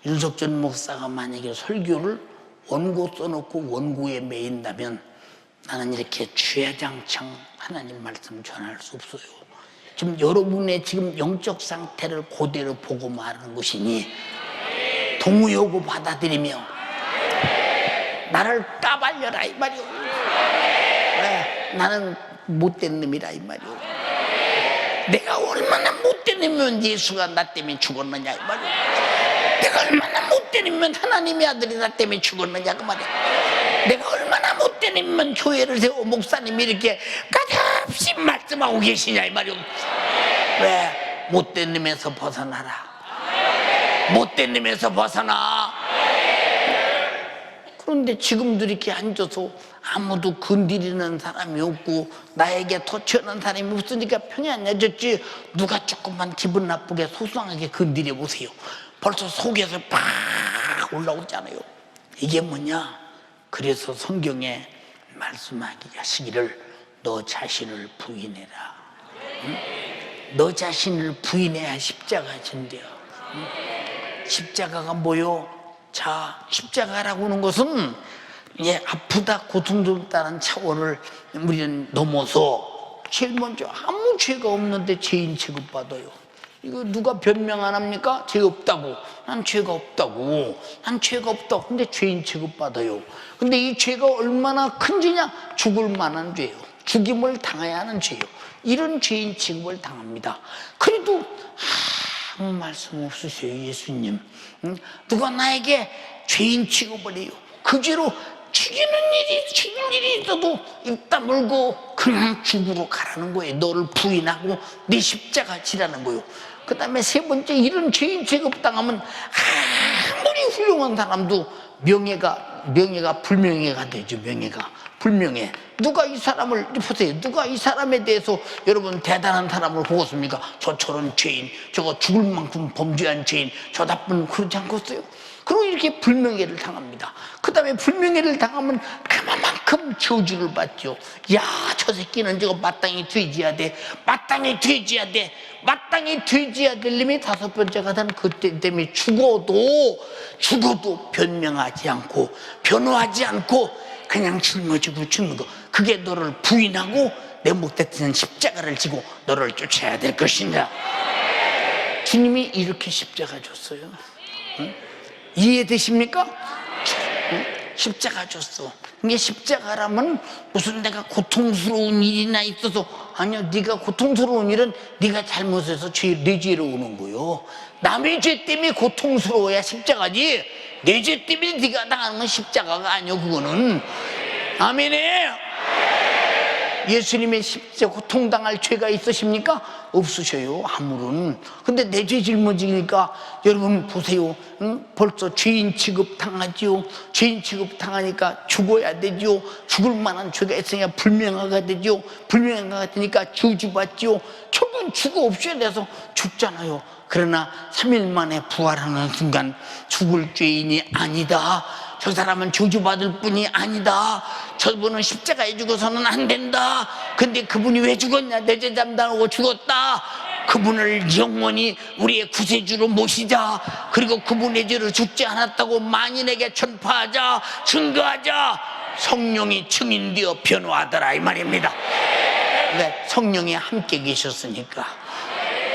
윤석전 목사가 만약에 설교를 원고 써놓고 원고에 매인다면 나는 이렇게 주야장창 하나님 말씀 전할 수 없어요. 지금 여러분의 지금 영적 상태를 그대로 보고 말하는 것이니 동의하고 받아들이며 나를 까발려라 이 말이오. 왜? 나는 못된 놈이라 이 말이오. 내가 얼마나 못된 놈이면 예수가 나 때문에 죽었느냐 이 말이오. 내가 얼마나 못된 놈이면 하나님의 아들이 나 때문에 죽었느냐 그 말이야. 내가 얼마나 못된 놈이면 교회를 세워 목사님이 이렇게 까다없이 말씀하고 계시냐 이 말이오. 왜? 못된 놈에서 벗어나라. 못된 놈에서 벗어나. 그런데 지금도 이렇게 앉아서 아무도 건드리는 사람이 없고 나에게 터치하는 사람이 없으니까 평안해졌지. 누가 조금만 기분 나쁘게 소소하게 건드려 보세요. 벌써 속에서 팍 올라오잖아요. 이게 뭐냐? 그래서 성경에 말씀하시기를 너 자신을 부인해라. 응? 너 자신을 부인해야 십자가 진대요. 응? 십자가가 뭐요? 자, 십자가라고 하는 것은 아프다 고통스럽다는 차원을 우리는 넘어서 제일 먼저 아무 죄가 없는데 죄인 취급받아요. 이거 누가 변명 안 합니까? 죄 없다고. 난 죄가 없다고. 난 죄가 없다고. 근데 죄인 취급받아요. 근데 이 죄가 얼마나 큰 죄냐? 죽을 만한 죄예요. 죽임을 당해야 하는 죄예요. 이런 죄인 취급을 당합니다. 그래도 아무 말씀 없으세요, 예수님. 응? 누가 나에게 죄인 취급을 해요. 그 죄로 죽일 일이 있어도 입 다물고 그냥 죽으러 가라는 거예요. 너를 부인하고 네 십자가 지라는 거예요. 그 다음에 세 번째, 이런 죄인 취급당하면 아무리 훌륭한 사람도 명예가 불명예가 되죠. 명예가 불명예. 누가 이 사람을 보세요. 누가 이 사람에 대해서 여러분 대단한 사람을 보겠습니까? 저런 죄인, 저거 죽을 만큼 범죄한 죄인, 저 나쁜, 그러지 않겠어요? 그리고 이렇게 불명예를 당합니다. 그 다음에 불명예를 당하면 그만큼 저주를 받죠. 야, 저 새끼는 저거 마땅히 돼지야 돼. 마땅히 돼지야 돼. 마땅히 돼지야 될 놈이 다섯 번째가 된 그때 때문에 죽어도 변명하지 않고 변호하지 않고 그냥 짊어지고 죽는 거. 그게 너를 부인하고 내 목대 뜨는 십자가를 지고 너를 쫓아야 될 것이냐. 주님이 이렇게 십자가 줬어요. 응? 이해되십니까? 응? 십자가 줬어. 이게 십자가라면 무슨 내가 고통스러운 일이나 있어서, 아니요, 네가 고통스러운 일은 네가 잘못해서 내 죄로 오는 거요. 남의 죄 때문에 고통스러워야 십자가지, 내 죄 때문에 네가 당하는 건 십자가가 아니요. 그거는 아멘이에요. 예수님의 십자가 고통당할 죄가 있으십니까? 없으셔요, 아무런. 근데 내 죄 짊어지니까 여러분 보세요. 응? 벌써 죄인 취급 당하지요. 죄인 취급 당하니까 죽어야 되죠. 죽을 만한 죄가 있으니까 불명예가 되죠. 불명예가 되니까 저주받죠. 결국은 죽어 없어야 돼서 죽잖아요. 그러나 3일 만에 부활하는 순간 죽을 죄인이 아니다. 저 사람은 저주받을 뿐이 아니다. 저분은 십자가에 죽어서는 안 된다. 근데 그분이 왜 죽었냐? 내 죄 담당하고 죽었다. 그분을 영원히 우리의 구세주로 모시자. 그리고 그분의 죄로 죽지 않았다고 만인에게 전파하자. 증거하자. 성령이 증인되어 변호하더라, 이 말입니다. 네, 성령이 함께 계셨으니까.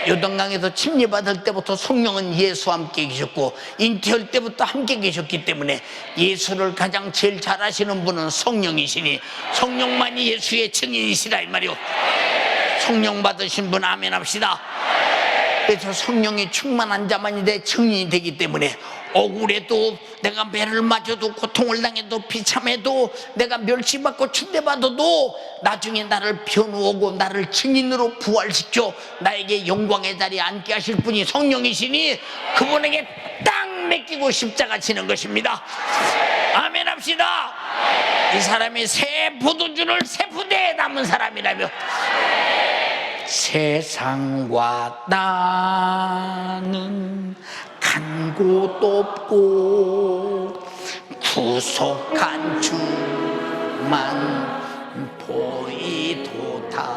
요단강에서 침례받을 때부터 성령은 예수와 함께 계셨고 잉태할 때부터 함께 계셨기 때문에 예수를 가장 제일 잘 아시는 분은 성령이시니 성령만이 예수의 증인이시라, 이 말이요. 성령 받으신 분 아멘 합시다. 그래서 성령이 충만한 자만이 내 증인이 되기 때문에 억울해도, 내가 매를 맞아도, 고통을 당해도, 비참해도, 내가 멸시받고 침대받아도 나중에 나를 변호하고 나를 증인으로 부활시켜 나에게 영광의 자리에 앉게 하실 분이 성령이시니 그분에게 딱 맡기고 십자가 지는 것입니다. 아멘 합시다. 이 사람이 새 포도주를 새 부대에 담은 사람이라며, 세상과 나는 간 곳 없고 구속한 주만 보이도다.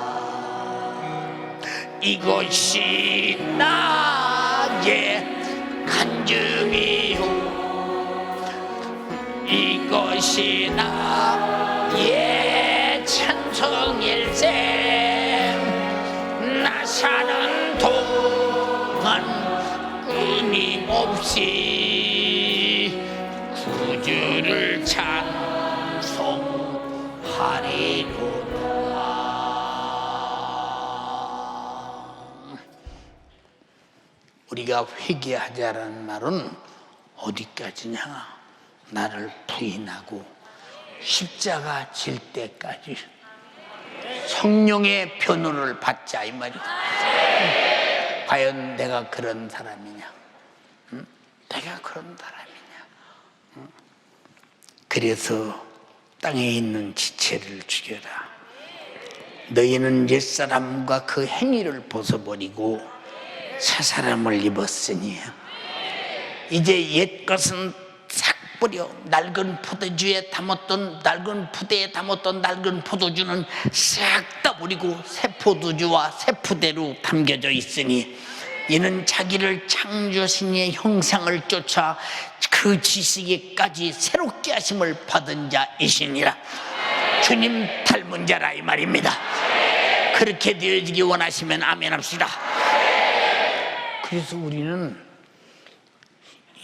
이것이 나의 간증이요, 이것이 나의 찬송일세. 나 사는 동안 끊임없이 구주를 찬송하리로다. 우리가 회개하자라는 말은 어디까지냐? 나를 부인하고 십자가 질 때까지 성령의 변호를 받자, 이 말이야. 과연 내가 그런 사람이냐? 응? 내가 그런 사람이냐? 응? 그래서 땅에 있는 지체를 죽여라. 너희는 옛사람과 그 행위를 벗어버리고 새 사람을 입었으니 이제 옛것은 싹 버려. 낡은 포도주에 담았던 낡은 푸대에 담았던 낡은 포도주는 싹 다 버리고 새 포도주와 새 푸대로 담겨져 있으니 이는 자기를 창조하신 이의 형상을 쫓아 그 지식에까지 새롭게 하심을 받은 자이시니라. 주님 닮은 자라 이 말입니다. 그렇게 되어지기 원하시면 아멘 합시다. 그래서 우리는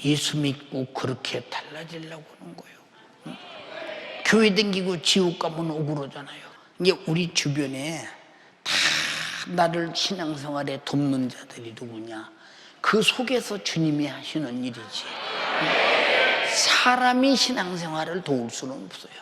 예수 믿고 그렇게 달라지려고 하는 거예요. 응? 교회 댕기고 지옥 가면 억울하잖아요. 이게 우리 주변에 다 나를 신앙생활에 돕는 자들이 누구냐? 그 속에서 주님이 하시는 일이지. 사람이 신앙생활을 도울 수는 없어요.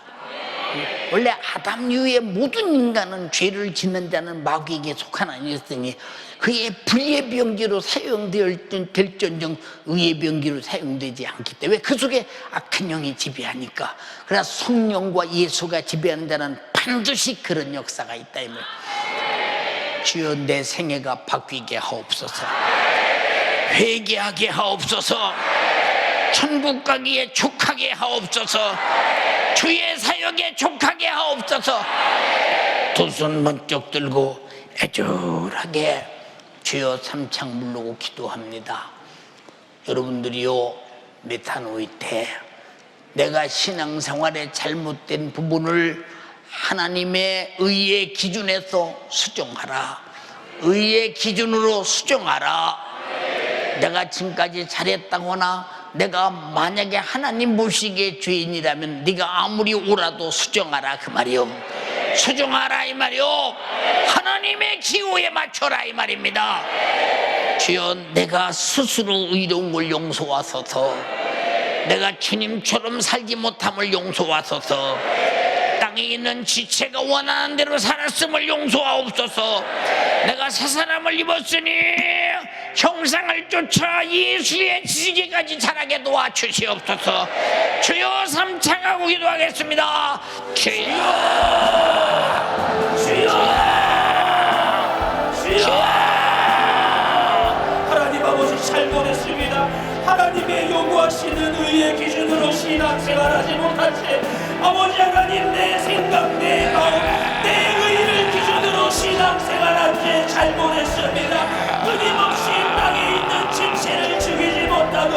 원래 아담 이후의 모든 인간은 죄를 짓는 자는 마귀에게 속한 아니었으니 그의 불의의 병기로 사용될전정 의의 병기로 사용되지 않기 때문에 그 속에 악한 영이 지배하니까. 그러나 성령과 예수가 지배하는 자는 반드시 그런 역사가 있다 이 말. 주여 내 생애가 바뀌게 하옵소서. 회개하게 하옵소서. 천국 가기에 족하게 하옵소서. 주의 사역에 족하게 하옵소서. 두 손 번쩍 들고 애절하게 주여 삼창 물르고 기도합니다. 여러분들이요, 메타노이 때 내가 신앙생활의 잘못된 부분을 하나님의 의의 기준에서 수정하라. 의의 기준으로 수정하라. 내가 지금까지 잘했다거나 내가 만약에 하나님 보시기에 죄인이라면 네가 아무리 오라도 수정하라 그 말이요. 수정하라 이 말이요. 하나님의 기호에 맞춰라 이 말입니다. 주여 내가 스스로 의로운 걸 용서하소서. 내가 주님처럼 살지 못함을 용서하소서. 땅에 있는 지체가 원하는 대로 살았음을 용서하옵소서. 내가 새 사람을 입었으니 형상을 쫓아 예수의 지지개까지 자라게 도와주시옵소서. 주여 삼창하고 기도하겠습니다. 주여 주여 주여. 하나님 아버지 잘못했습니다. 하나님의 요구하시는 의의 기준으로 신앙생활하지 못한 채 아버지 하나님 내 생각 내 마음 내 의를 기준으로 신앙생활한 채 잘못했습니다. 끊임없이 땅에 있는 지체를 죽이지 못하고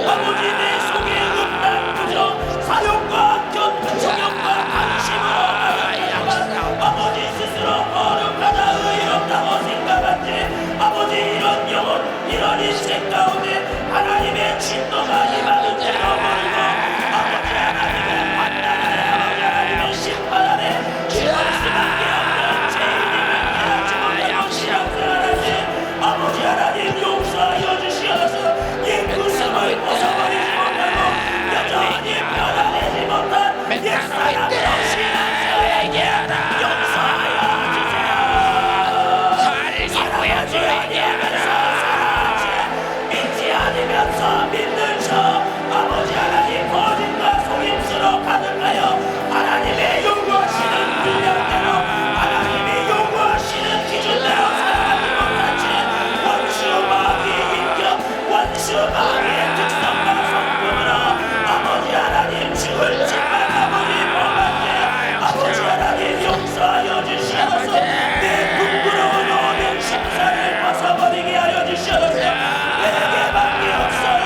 아버지 내 속에 음란 부정 사욕과 견 정욕과 방심으로 가득하지만 아버지 스스로 거룩하다 의롭다고 생각한지 아버지 이런 영혼 이런 인생 가운데 하나님의 진노가 임하는 줄 모르고 아버지 하나님의 판단 아래 아버지 하나님의 심판 아래 죽을 수밖에 없는 죄인임을 깨닫지 못하고 신앙생활하지 아버지 하나님 용서하여 주시어서 옛 구습을 벗어버리지 못하고 여전히 변화되지 못한 옛사람으로 신앙생활하게 용서하여 주세요. 살아야지 아니하면서 믿지 않으면서 믿는 저 아버지 하나님 거짓과 속임수로 가득하여 하나님의 요구하시는 분량대로 하나님이 요구하시는 기준대로 살아가지 못한 채 원수 마귀의 인격 원수 마귀의 특성과 성품으로 아버지 하나님 죽을 짓만 아버지 범한데 아버지 하나님 용서하여 주시옵소서. 내 부끄러운 오는 심사를 벗어버리게 하여 주시옵소서. 회개밖에 없어요.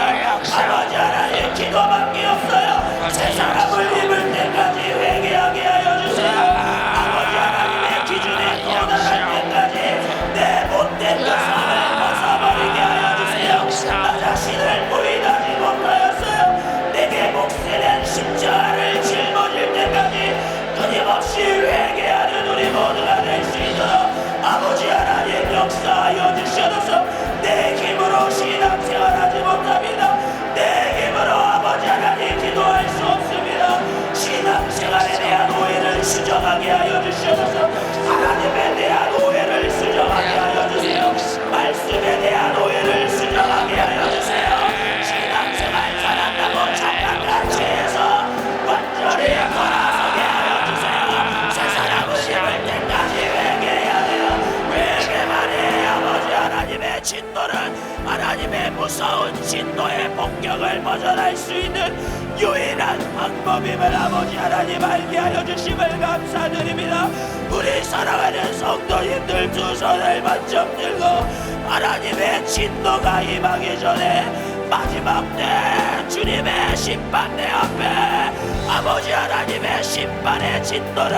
아버지 하나님 기도밖에 없어요. 새 사람을 입을 때까지 회개하게 하여 주세요. 아버지 하나님의 기준에 도달할 때까지 내 못된 것을 벗어버리게 하여 주세요. 나 자신을 부인하지 못하였어요. 내게 몫이된 십자가를 짊어질 때까지 끊임없이 회개하는 우리 모두가 될 수 있도록 아버지 하나님 역사하여 주시옵소서. 내 힘으로 신앙생활하지 못합니다. 내 힘으로 아버지 하나님 기도할 수 없습니다. 신앙생활에 대한 오해를 수정하게 하여 주시옵소서. 하나님에 대한 오해를 수정하게 하여 주세요. 말씀에 대한 오해를 수정하게 하여 주세요. 신앙생활 잘한다고 착각한 채에서 완전히 돌아서게 하여 폭격을 벗어날 수 있는 유일한 방법임을 아버지 하나님 알게 하여 주심을 감사드립니다. 우리 사랑하는 성도님들 두 손을 번쩍 들고 하나님의 진노가 임하기 전에 마지막 때 주님의 심판대 앞에 아버지 하나님의 심판의 진노를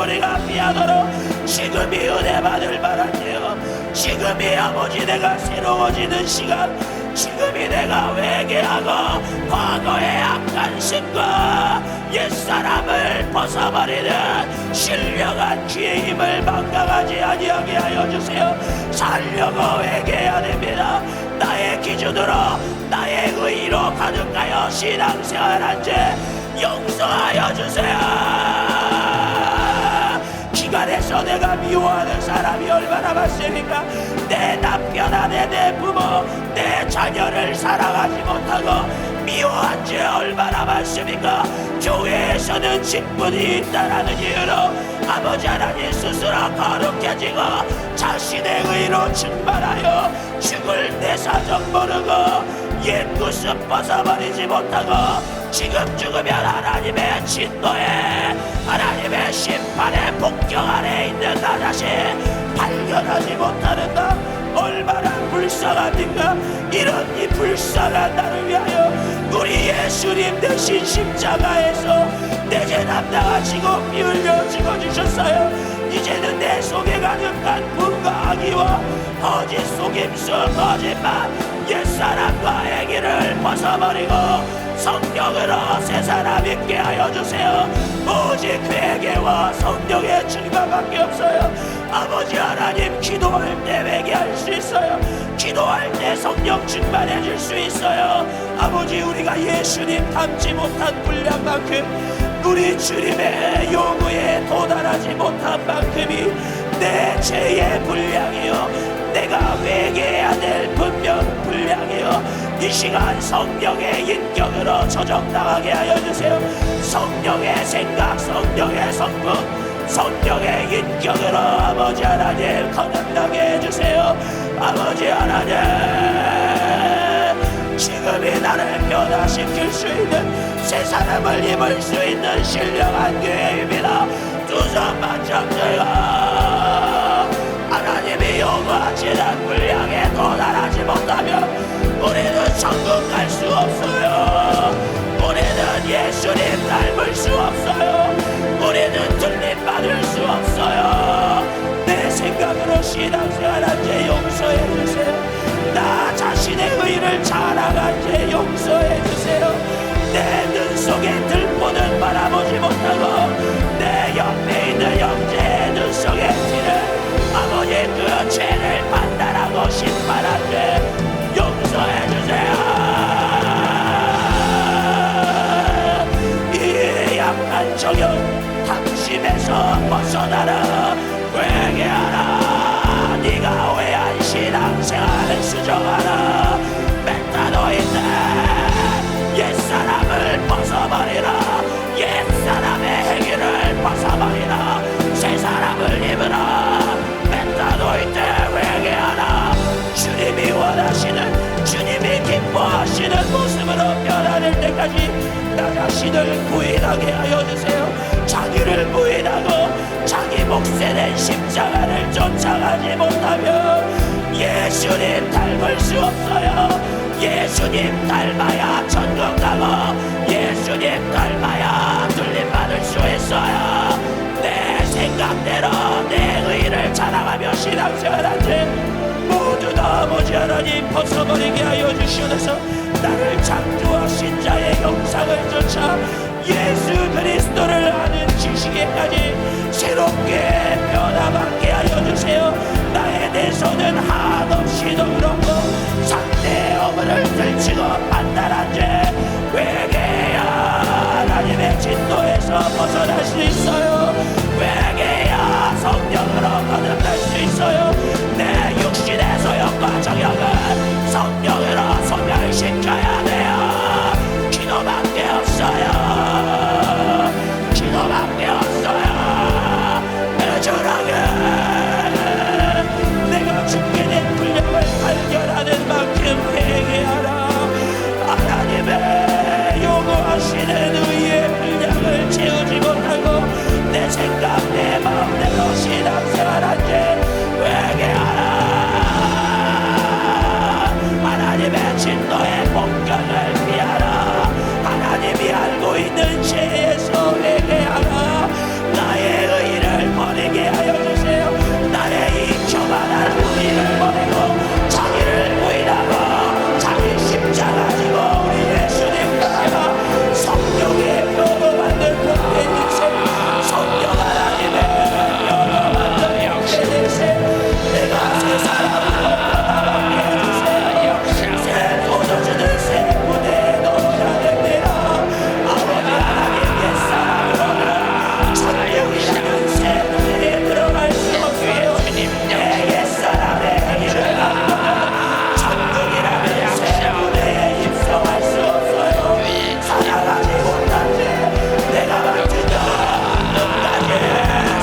우리가 피하도록 지금이 은혜 받을 만한데요. 지금이 아버지 내가 새로워지는 시간, 지금이 내가 회개하고 과거의 악한 습과 옛사람을 벗어버리는 신령한 귀의 힘을 망각하지 아니하게 하여 주세요. 살려고 회개해야 됩니다. 나의 기준으로 나의 의로 가득하여 신앙생활한 죄 용서하여 주세요. 기간에서 내가 미워하는 사람이 얼마나 많습니까? 내 남편 아내 내 부모 내 자녀를 사랑하지 못하고 미워한 죄 얼마나 많습니까? 교회에서는 직분이 있다라는 이유로 아버지 하나님 스스로 거룩해지고 자신의 의로 충만하여 죽을 내 사정 모르고 옛 모습 벗어버리지 못하고 지금 죽으면 하나님의 진노에 하나님의 심판의 폭격 아래 있는 나 자신 발견하지 못하는 나 얼마나 불쌍합니까? 이런 이 불쌍한 나를 위하여 우리 예수님 대신 십자가에서 내 죄 담당하시고 피 흘려 죽어주셨어요. 이제는 내 속에 가득한 분과 악의와 거짓 속임수 거짓말 옛사람과 행위를 벗어버리고 성령으로 새 사람 있게 하여 주세요. 오직 회개와 성령의 충만밖에 없어요. 아버지 하나님 기도할 때 회개할 수 있어요. 기도할 때 성령 충만해 줄 수 있어요. 아버지 우리가 예수님 닮지 못한 분량만큼 우리 주님의 요구에 도달하지 못한 만큼이 내 죄의 분량이요 내가 회개해야 될 분명 분량이요 이 시간 성령의 인격으로 조정당하게 하여 주세요. 성령의 생각 성령의 성품 성령의 인격으로 아버지 하나님 거듭나게 해주세요. 아버지 하나님 지금이 나를 변화시킬 수 있는 새 사람을 입을 수 있는 신령한 교회입니다. 두 손 바짝 들고 하나님이 요구하시는 분량에 도달하지 못하면 우리는 천국 갈 수 없어요. 우리는 예수님 닮을 수 없어요. 우리는 들림 받을 수 없어요. 내 생각으로 신앙생활한 죄 용서해 주세요. 나 자신의 의를 자랑한 죄 용서해 주세요. 내 눈 속에 들보는 바라보지 못하고 내 옆에 있는 형제의 눈 속에 티를 아버지 그 죄를 판단하고 심판한 죄 용서해 주세요. 이 약한 정욕 탐심에서 벗어나라. 회개하라. 네가 오해한 신앙생활을 수정하라. 메타노이드 옛사람을 벗어버리라. 옛사람의 행위를 벗어버리라. 새사람을 입으라. 메타노이드 회개하라. 주님이 원하시는 주님이 기뻐하시는 모습으로 변화될 때까지 나 자신을 부인하게 하여 주세요. 자기를 부인하고 자기 몫에 낸 십자가를 쫓아가지 못하면 예수님 닮을 수 없어요. 예수님 닮아야 천국 가고 예수님 닮아야 들림받을 수 있어요. 내 생각대로 내 의를 자랑하며 신앙생활한테 모두 다 아버지 하나님 벗어버리게 하여 주시옵소서. 나를 창조하신 자의 형상을 쫓아 예수 그리스도를 아는 지식에까지 새롭게 변화받게 하여 주세요. 나의 내 손은 한없이도 그렇고 상대의 어머를 들치고 판단한 죄 회개야 하나님의 진노에서 벗어날 수 있어요. 회개야 성령으로 거듭날 수 있어요. 내 육신의 소욕과 정욕은 성령으로 소멸시켜야 돼요. 기도밖에 없어요. 기도밖에 없어요. 애절하게 내가 죽게 된 분량을 발견하는 만큼 회개하라. 생각 내 마음대로 신앙생활한지 회개하라. 하나님의 진노의 목전을 피하라. 하나님이 알고 있는 죄에서 회개하라. 나의 의를 버리게 하여 주세요. 나의 이 교만한 의를 버리고 자기를 부인하고 자기 십자가 지고 우리 예수님께서 성령의 표로 만든 그의 인생, 성령 하나님의 표로 만든 형의 인생, 내가 새 사람으로 변화받게 해주세요. 새 도전주는 새 무대에 넣어야 됩니다. 아버지 하나님 옛사람으로 천국이라는 새 무대에 들어갈 수 없어요. 내 옛사람의 행위를 갖고 천국이라는 새 무대에 입성할 수 없어요. 살아가지 못한 죄, 내가 만든 끝까지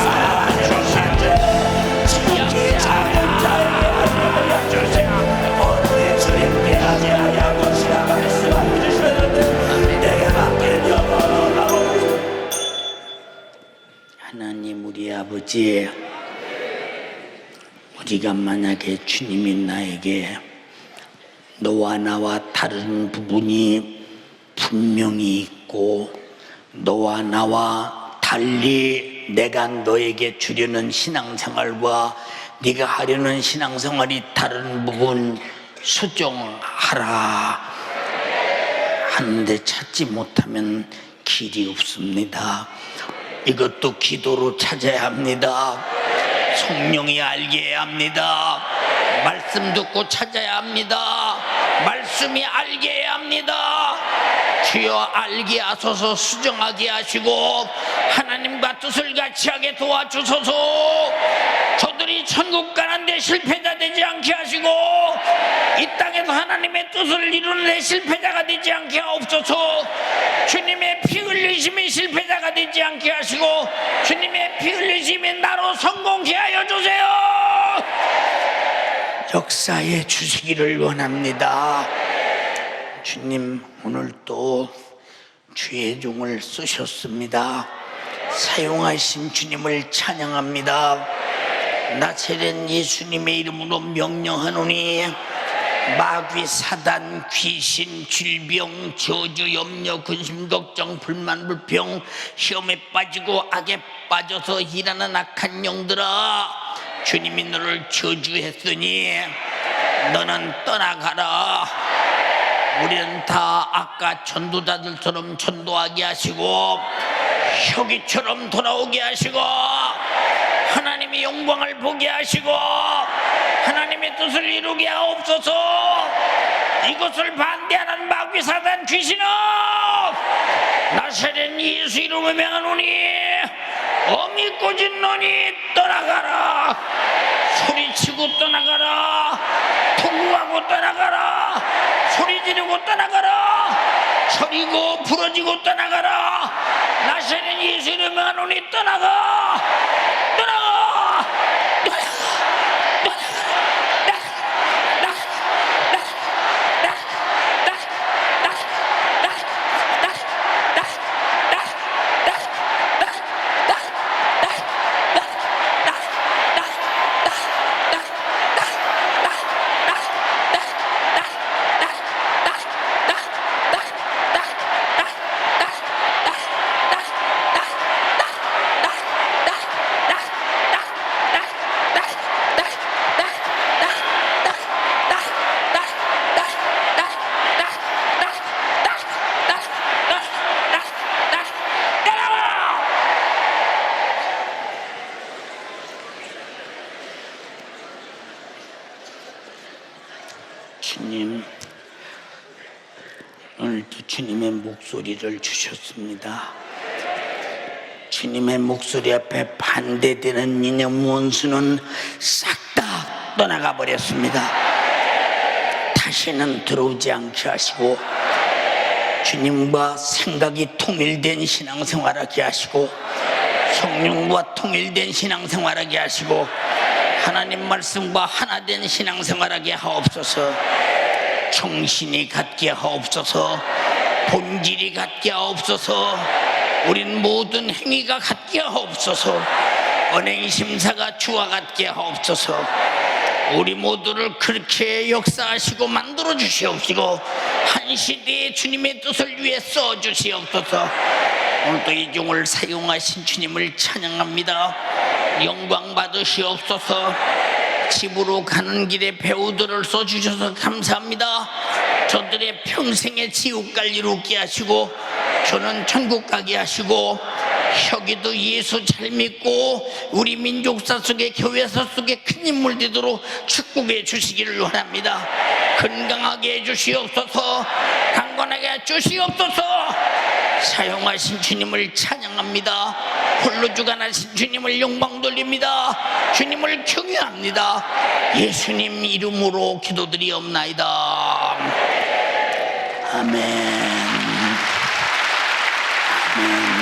살아가지 못한 죄, 지극히 작은 자에게 하여 주세요. 오늘 주님께 하지 아니한 것이라 말씀하여 주셨는데 내게 맡긴 영원하고. 하나님 우리 아버지, 우리가 만약에 주님이 나에게 너와 나와 다른 부분이 분명히 있고 너와 나와 달리 내가 너에게 주려는 신앙생활과 네가 하려는 신앙생활이 다른 부분 수정하라 하는데 찾지 못하면 길이 없습니다. 이것도 기도로 찾아야 합니다. 성령이 알게 해야 합니다. 말씀 듣고 찾아야 합니다. 말씀이 알게 해야 합니다. 주여 알게 하소서, 수정하게 하시고 하나님과 뜻을 같이 하게 도와주소서. 저들이 천국 가는데 실패자 되지 않게 하시고 이 땅에서 하나님의 뜻을 이루는 데 실패자가 되지 않게 하옵소서. 주님의 피 흘리심이 실패자가 되지 않게 하시고 주님의 피 흘리심이 나로 성공케 하여 주세요. 역사해 주시기를 원합니다. 주님 오늘 또 주의 종을 쓰셨습니다. 사용하신 주님을 찬양합니다. 나세렛 예수님의 이름으로 명령하노니 마귀, 사단, 귀신, 질병, 저주, 염려, 근심, 걱정, 불만, 불평, 시험에 빠지고 악에 빠져서 일하는 악한 영들아, 주님이 너를 저주했으니 너는 떠나가라. 우리는 다 아까 전도자들처럼 전도하게 하시고 혁이처럼 돌아오게 하시고 하나님의 영광을 보게 하시고 하나님의 뜻을 이루게 하옵소서. 이것을 반대하는 마귀, 사단, 귀신아, 나세렛 예수 이름으로 명하노니 어미 꽂은 너니 떠나가라. 소리치고 떠나가라. 통구하고 떠나가라. 소리 지르고 떠나가라. 서리고 부러지고 떠나가라. 나세렛 예수 이름으로 명하노니 떠나가. 떠나가. 주님, 오늘도 주님의 목소리를 주셨습니다. 주님의 목소리 앞에 반대되는 이념 원수는 싹 다 떠나가 버렸습니다. 다시는 들어오지 않게 하시고 주님과 생각이 통일된 신앙생활하게 하시고 성령과 통일된 신앙생활하게 하시고 하나님 말씀과 하나된 신앙생활하게 하옵소서. 정신이 갖게 하옵소서. 본질이 갖게 하옵소서. 우린 모든 행위가 같게 하옵소서. 언행 심사가 주와 같게 하옵소서. 우리 모두를 그렇게 역사하시고 만들어 주시옵시고 한 시대에 주님의 뜻을 위해 써 주시옵소서. 오늘도 이 종을 사용하신 주님을 찬양합니다. 영광 받으시옵소서. 집으로 가는 길에 배우들을 써주셔서 감사합니다. 저들의 평생의 지옥갈 이루게 하시고 저는 천국 가게 하시고 혁이도 예수 잘 믿고 우리 민족사 속에 교회사 속에 큰 인물 되도록 축복해 주시기를 원합니다. 건강하게 해주시옵소서. 강건하게 해주시옵소서. 사용하신 주님을 찬양합니다. 홀로 주관하신 주님을 영광 돌립니다. 주님을 경외합니다. 예수님 이름으로 기도드리옵나이다. 아멘. 아멘.